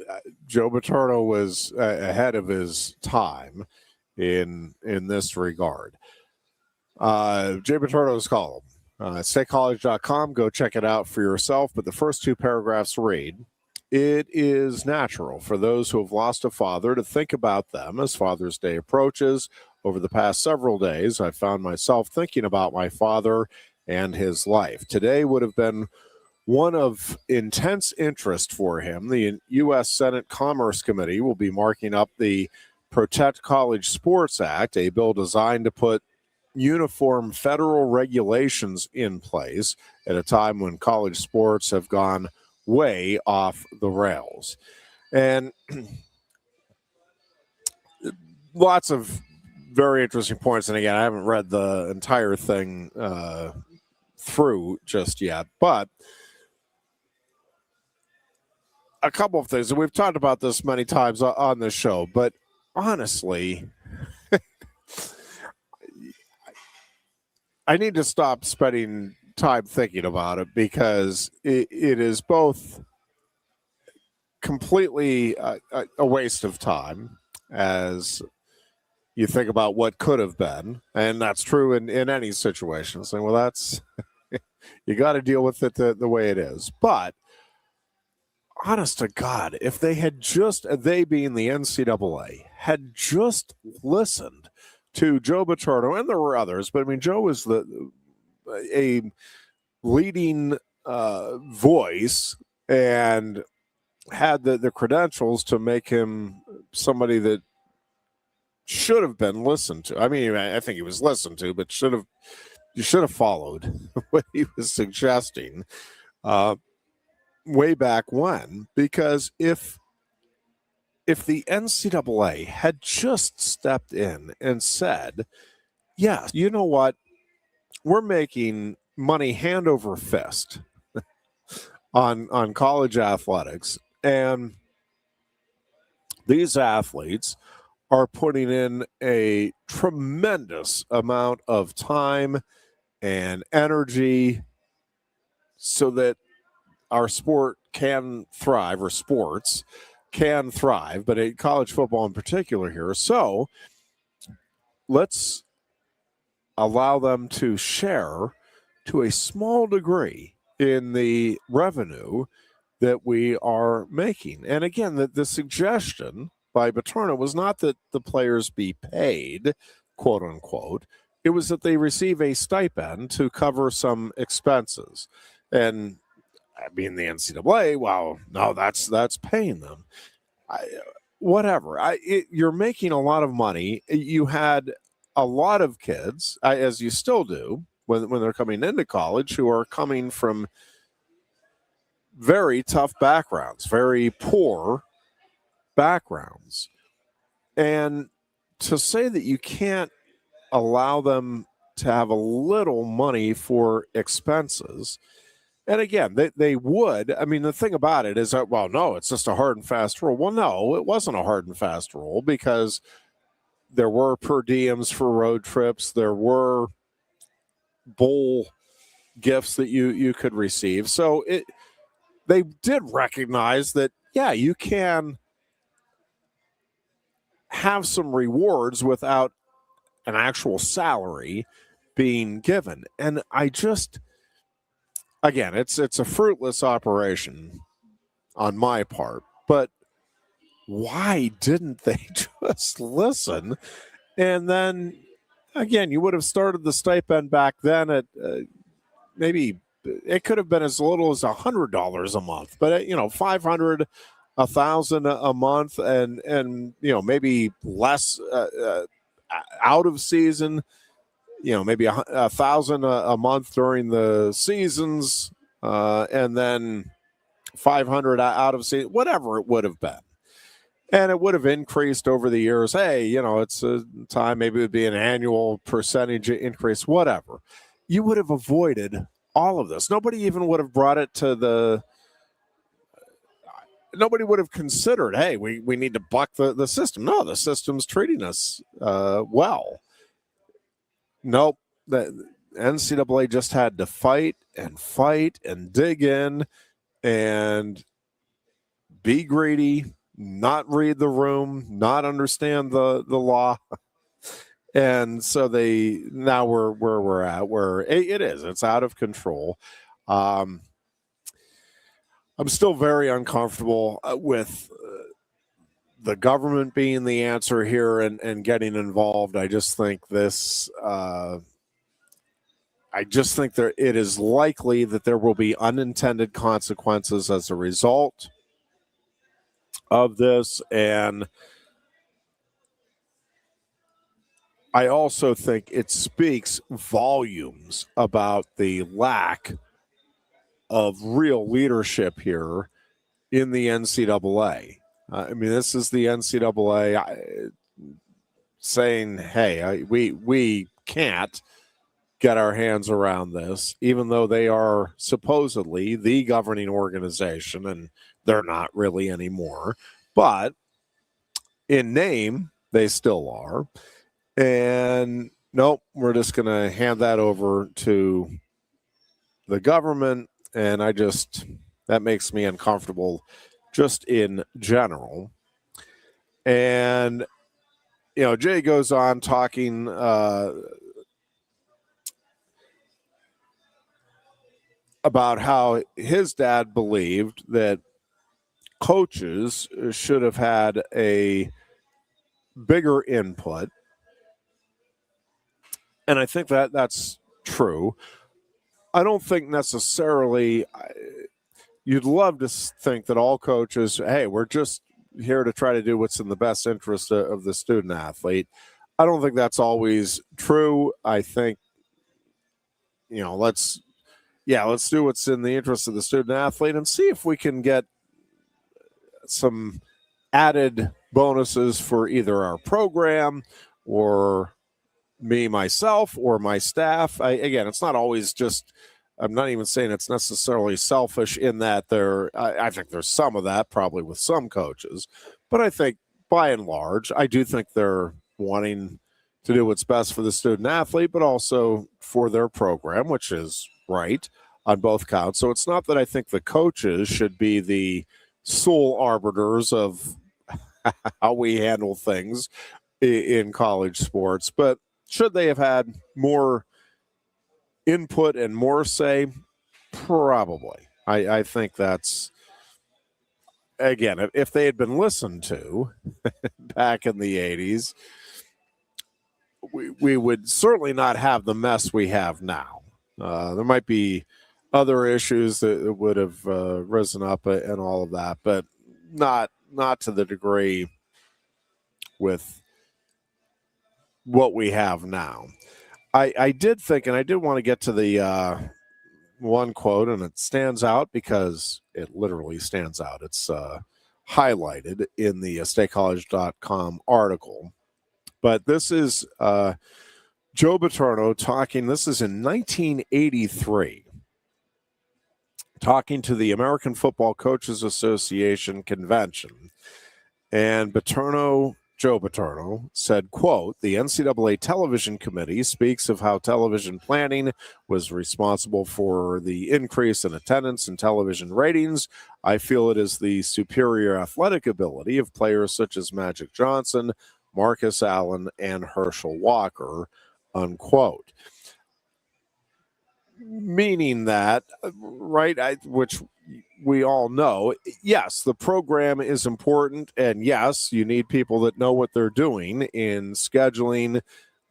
Joe Paterno was ahead of his time in this regard. Jay Paterno's column, statecollege.com. Go check it out for yourself. But the first 2 paragraphs read, "It is natural for those who have lost a father to think about them as Father's Day approaches. Over the past several days, I found myself thinking about my father and his life. Today would have been one of intense interest for him. The U.S. Senate Commerce Committee will be marking up the Protect College Sports Act, a bill designed to put uniform federal regulations in place at a time when college sports have gone way off the rails." And lots of very interesting points. And again, I haven't read the entire thing through just yet, but a couple of things, and we've talked about this many times on this show, but honestly, I need to stop spending time thinking about it, because it is both completely a waste of time as you think about what could have been, and that's true in any situation. Saying, well, that's you got to deal with it the way it is. But honest to God, if they had just, they being the NCAA, had just listened to Joe Paterno, and there were others, but I mean, Joe was a leading voice and had the credentials to make him somebody that should have been listened to. I mean, I think he was listened to, but you should have followed what he was suggesting way back when. Because if the NCAA had just stepped in and said, yeah, you know what, we're making money hand over fist on college athletics, and these athletes are putting in a tremendous amount of time and energy so that our sport can thrive, or sports can thrive, but in college football in particular here. So let's allow them to share to a small degree in the revenue that we are making. And again, the suggestion by Paterno was not that the players be paid, quote unquote. It was that they receive a stipend to cover some expenses. And I mean, the NCAA, well, no, that's paying them. Whatever. You're making a lot of money. You had a lot of kids, as you still do, when they're coming into college, who are coming from very tough backgrounds, very poor backgrounds. And to say that you can't allow them to have a little money for expenses, and again, they would. I mean, the thing about it is that, well, no, it's just a hard and fast rule. Well, no, it wasn't a hard and fast rule, because there were per diems for road trips. There were bowl gifts that you could receive. So they did recognize that, yeah, you can have some rewards without an actual salary being given. And I just, again, it's a fruitless operation on my part, but why didn't they just listen? And then again, you would have started the stipend back then at maybe it could have been as little as $100 a month, but $500, $1,000 a month, and maybe less out of season. Maybe $1,000 a month during the seasons, and then 500 out of season, whatever it would have been. And it would have increased over the years. Hey, it's a time, maybe it would be an annual percentage increase, whatever. You would have avoided all of this. Nobody even would have brought it to nobody would have considered, hey, we need to buck the system. No, the system's treating us well. Nope. The NCAA just had to fight and dig in and be greedy, not read the room, not understand the law. And so now we're where we're at, where it's out of control. I'm still very uncomfortable with the government being the answer here and getting involved. I just think it is likely that there will be unintended consequences as a result of this. And I also think it speaks volumes about the lack of real leadership here in the NCAA. I mean, this is the NCAA saying, hey, we can't get our hands around this, even though they are supposedly the governing organization, and they're not really anymore. But in name, they still are. And nope, we're just going to hand that over to the government. And that makes me uncomfortable just in general. And, Jay goes on talking about how his dad believed that coaches should have had a bigger input. And I think that's true. I don't think necessarily you'd love to think that all coaches, hey, we're just here to try to do what's in the best interest of the student athlete. I don't think that's always true. I think, let's do what's in the interest of the student athlete and see if we can get some added bonuses for either our program or me, myself, or my staff. Again, it's not always just, I'm not even saying it's necessarily selfish in that I think there's some of that probably with some coaches, but I think by and large, I do think they're wanting to do what's best for the student athlete, but also for their program, which is right on both counts. So it's not that I think the coaches should be the sole arbiters of how we handle things in college sports, but should they have had more input and more say? Probably. I think that's again, if they had been listened to back in the 80s, we would certainly not have the mess we have now. There might be other issues that would have risen up and all of that, but not to the degree with what we have now. I did think, and I did want to get to the one quote, and it stands out because it literally stands out. It's highlighted in the statecollege.com article. But this is Joe Paterno talking. This is in 1983, talking to the American Football Coaches Association convention. And Joe Paterno said, quote, "The NCAA Television Committee speaks of how television planning was responsible for the increase in attendance and television ratings. I feel it is the superior athletic ability of players such as Magic Johnson, Marcus Allen, and Herschel Walker," unquote. Meaning that, right, which we all know, yes, the program is important, and yes, you need people that know what they're doing in scheduling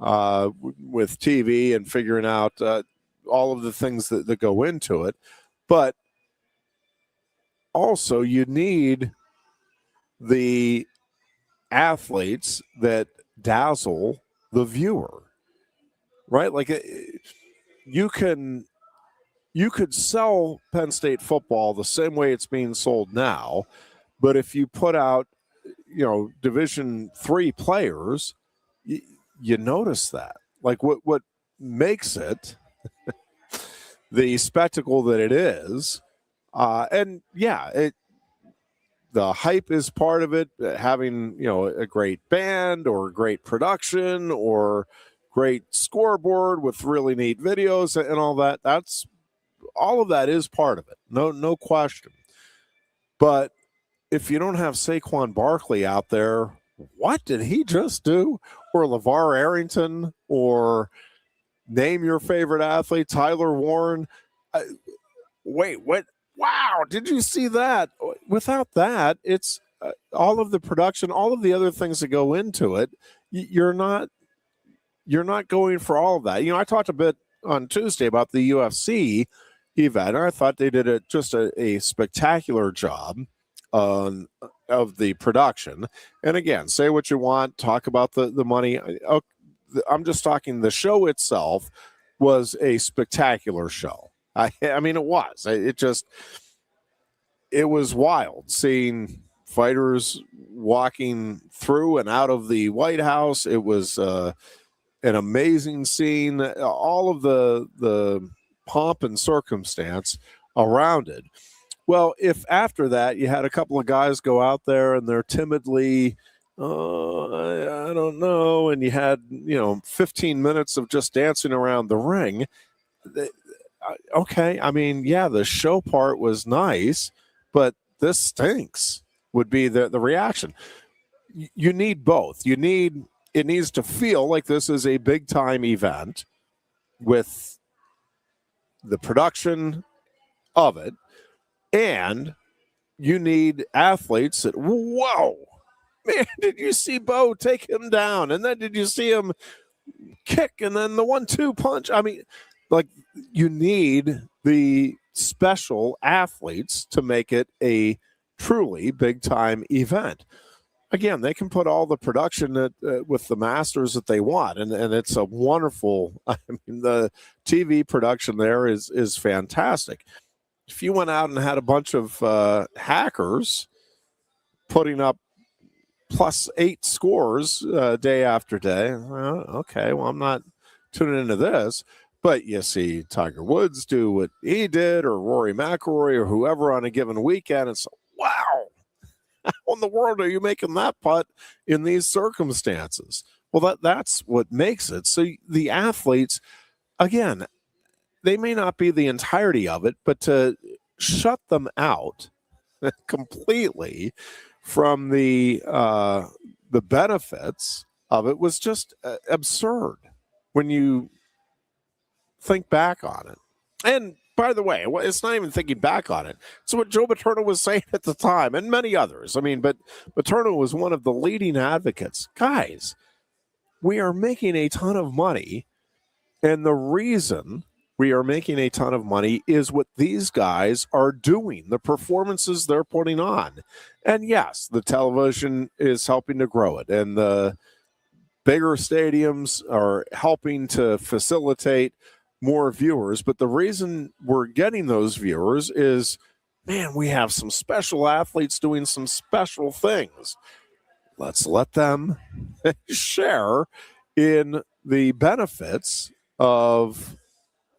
with TV and figuring out all of the things that go into it. But also, you need the athletes that dazzle the viewer, right? Like you could sell Penn State football the same way it's being sold now, but if you put out, Division III players, you notice that. Like what makes it the spectacle that it is, and yeah, the hype is part of it. Having a great band or great production or great scoreboard with really neat videos and all that. All of that is part of it. No question. But if you don't have Saquon Barkley out there, what did he just do? Or LeVar Arrington, or name your favorite athlete, Tyler Warren. Wait, what? Wow, did you see that? Without that, it's all of the production, all of the other things that go into it. You're not going for all of that. I talked a bit on Tuesday about the UFC event. I thought they did a spectacular job of the production. And again, say what you want, talk about the money. I'm just talking the show itself was a spectacular show. I mean, it was. It was wild seeing fighters walking through and out of the White House. It was an amazing scene. All of the pomp and circumstance around it. Well, if after that you had a couple of guys go out there and they're timidly, I don't know, and you had 15 minutes of just dancing around the ring. Okay, I mean, yeah, the show part was nice, but this stinks would be the reaction. You need both. It needs to feel like this is a big time event with the production of it, and you need athletes that, whoa, man, did you see Bo take him down? And then did you see him kick and then the 1-2 punch? I mean, like, you need the special athletes to make it a truly big time event. Again, they can put all the production with the masters that they want, and it's a wonderful. I mean, the TV production there is fantastic. If you went out and had a bunch of hackers putting up +8 scores day after day, well, okay, well, I'm not tuning into this. But you see Tiger Woods do what he did, or Rory McIlroy, or whoever on a given weekend. It's, wow, how in the world are you making that putt in these circumstances? Well, that's what makes it. So the athletes, again, they may not be the entirety of it, but to shut them out completely from the benefits of it was just absurd when you think back on it. And by the way, it's not even thinking back on it. It's what Joe Paterno was saying at the time, and many others. I mean, but Paterno was one of the leading advocates. Guys, we are making a ton of money, and the reason we are making a ton of money is what these guys are doing, the performances they're putting on. And yes, the television is helping to grow it, and the bigger stadiums are helping to facilitate more viewers. But the reason we're getting those viewers is, man, we have some special athletes doing some special things. Let's let them share in the benefits of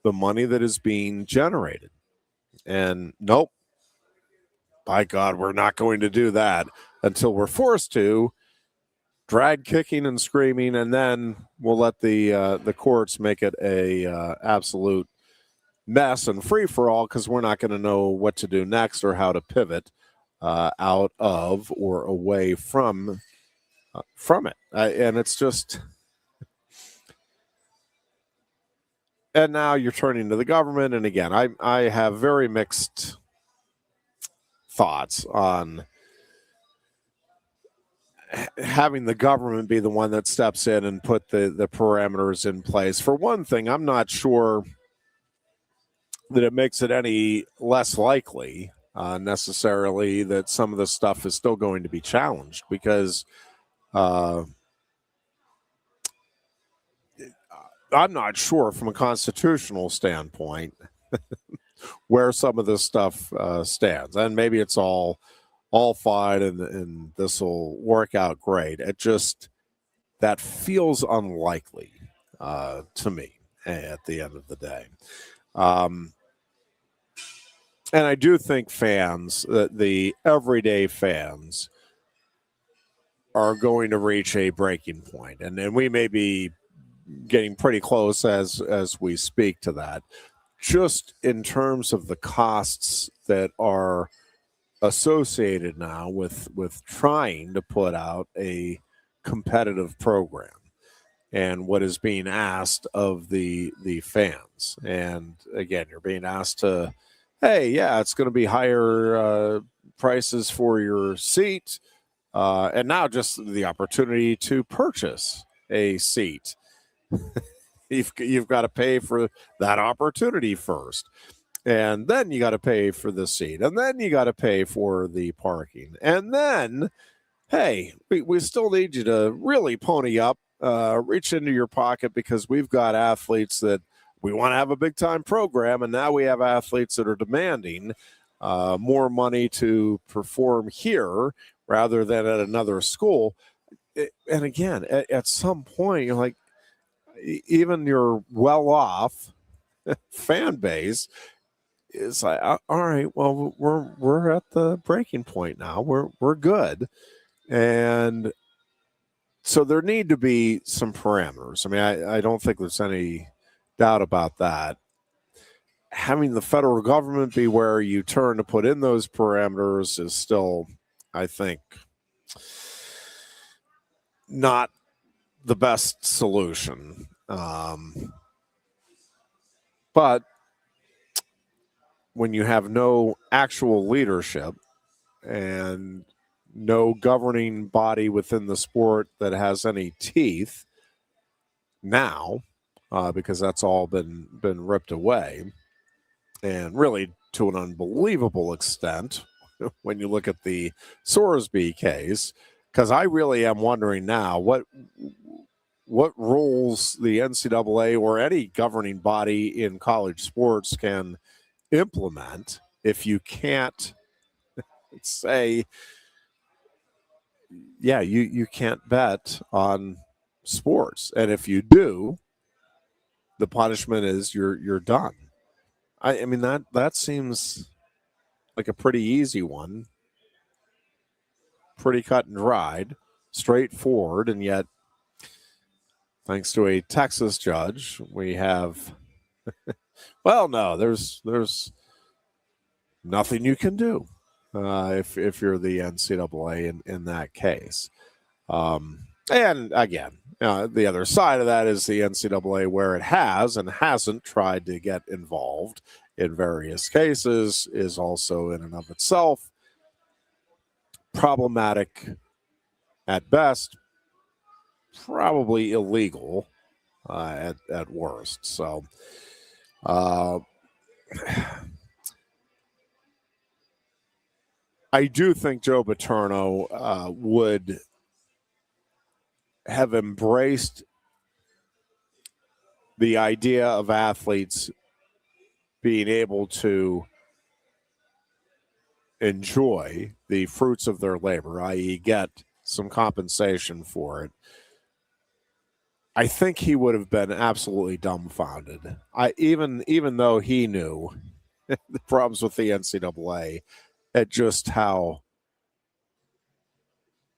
the money that is being generated. And nope, by God, we're not going to do that until we're forced to, drag kicking and screaming, and then we'll let the courts make it a absolute mess and free for all, because we're not going to know what to do next or how to pivot out of or away from it. And it's just, and now you're turning to the government. And again, I have very mixed thoughts on having the government be the one that steps in and put the parameters in place. For one thing, I'm not sure that it makes it any less likely necessarily that some of the stuff is still going to be challenged, because I'm not sure from a constitutional standpoint where some of this stuff stands. And maybe it's all fine and this will work out great. It just, that feels unlikely to me at the end of the day. And I do think fans, the everyday fans, are going to reach a breaking point. And we may be getting pretty close as we speak to that, just in terms of the costs that are associated now with trying to put out a competitive program and what is being asked of the fans. And again, you're being asked to, hey, yeah, it's going to be higher prices for your seat, and now just the opportunity to purchase a seat. You've got to pay for that opportunity first. And then you got to pay for the seat. And then you got to pay for the parking. And then, hey, we still need you to really pony up, reach into your pocket, because we've got athletes that we want to have a big-time program. And now we have athletes that are demanding more money to perform here rather than at another school. And again, at some point, you're like, even your well-off fan base is like, all right, well, we're at the breaking point now. We're good. And so there need to be some parameters. I mean, I don't think there's any doubt about that. Having the federal government be where you turn to put in those parameters is still, I think, not the best solution. But when you have no actual leadership and no governing body within the sport that has any teeth now, because that's all been ripped away, and really to an unbelievable extent when you look at the Sorsby case, because I really am wondering now what rules the NCAA or any governing body in college sports can implement if you can't say, yeah, you can't bet on sports, and if you do, the punishment is you're done. I mean, that seems like a pretty easy one, pretty cut and dried, straightforward, and yet thanks to a Texas judge, we have well, no, there's nothing you can do if you're the NCAA in that case. And again, the other side of that is the NCAA, where it has and hasn't tried to get involved in various cases, is also in and of itself problematic at best, probably illegal at worst. So, I do think Joe Paterno would have embraced the idea of athletes being able to enjoy the fruits of their labor, i.e., get some compensation for it. I think he would have been absolutely dumbfounded. Even though he knew the problems with the NCAA, at just how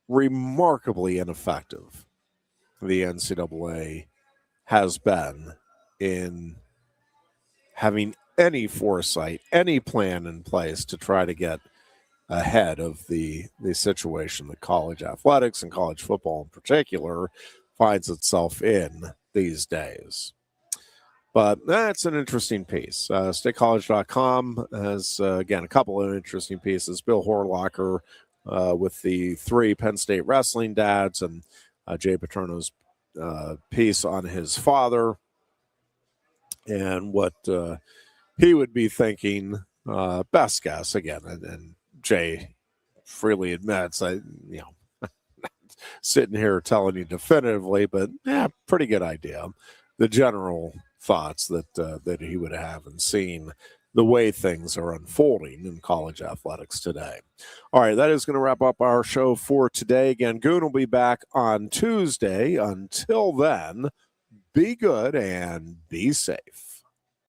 remarkably ineffective the NCAA has been in having any foresight, any plan in place to try to get ahead of the situation that college athletics and college football in particular finds itself in these days. But that's an interesting piece. StateCollege.com has, again, a couple of interesting pieces. Bill Horlocker with the 3 Penn State wrestling dads, and Jay Paterno's piece on his father and what he would be thinking, best guess, again. And Jay freely admits, sitting here telling you definitively, but yeah, pretty good idea. The general thoughts that he would have and seeing the way things are unfolding in college athletics today. All right, that is going to wrap up our show for today. Again, Goon will be back on Tuesday. Until then, be good and be safe.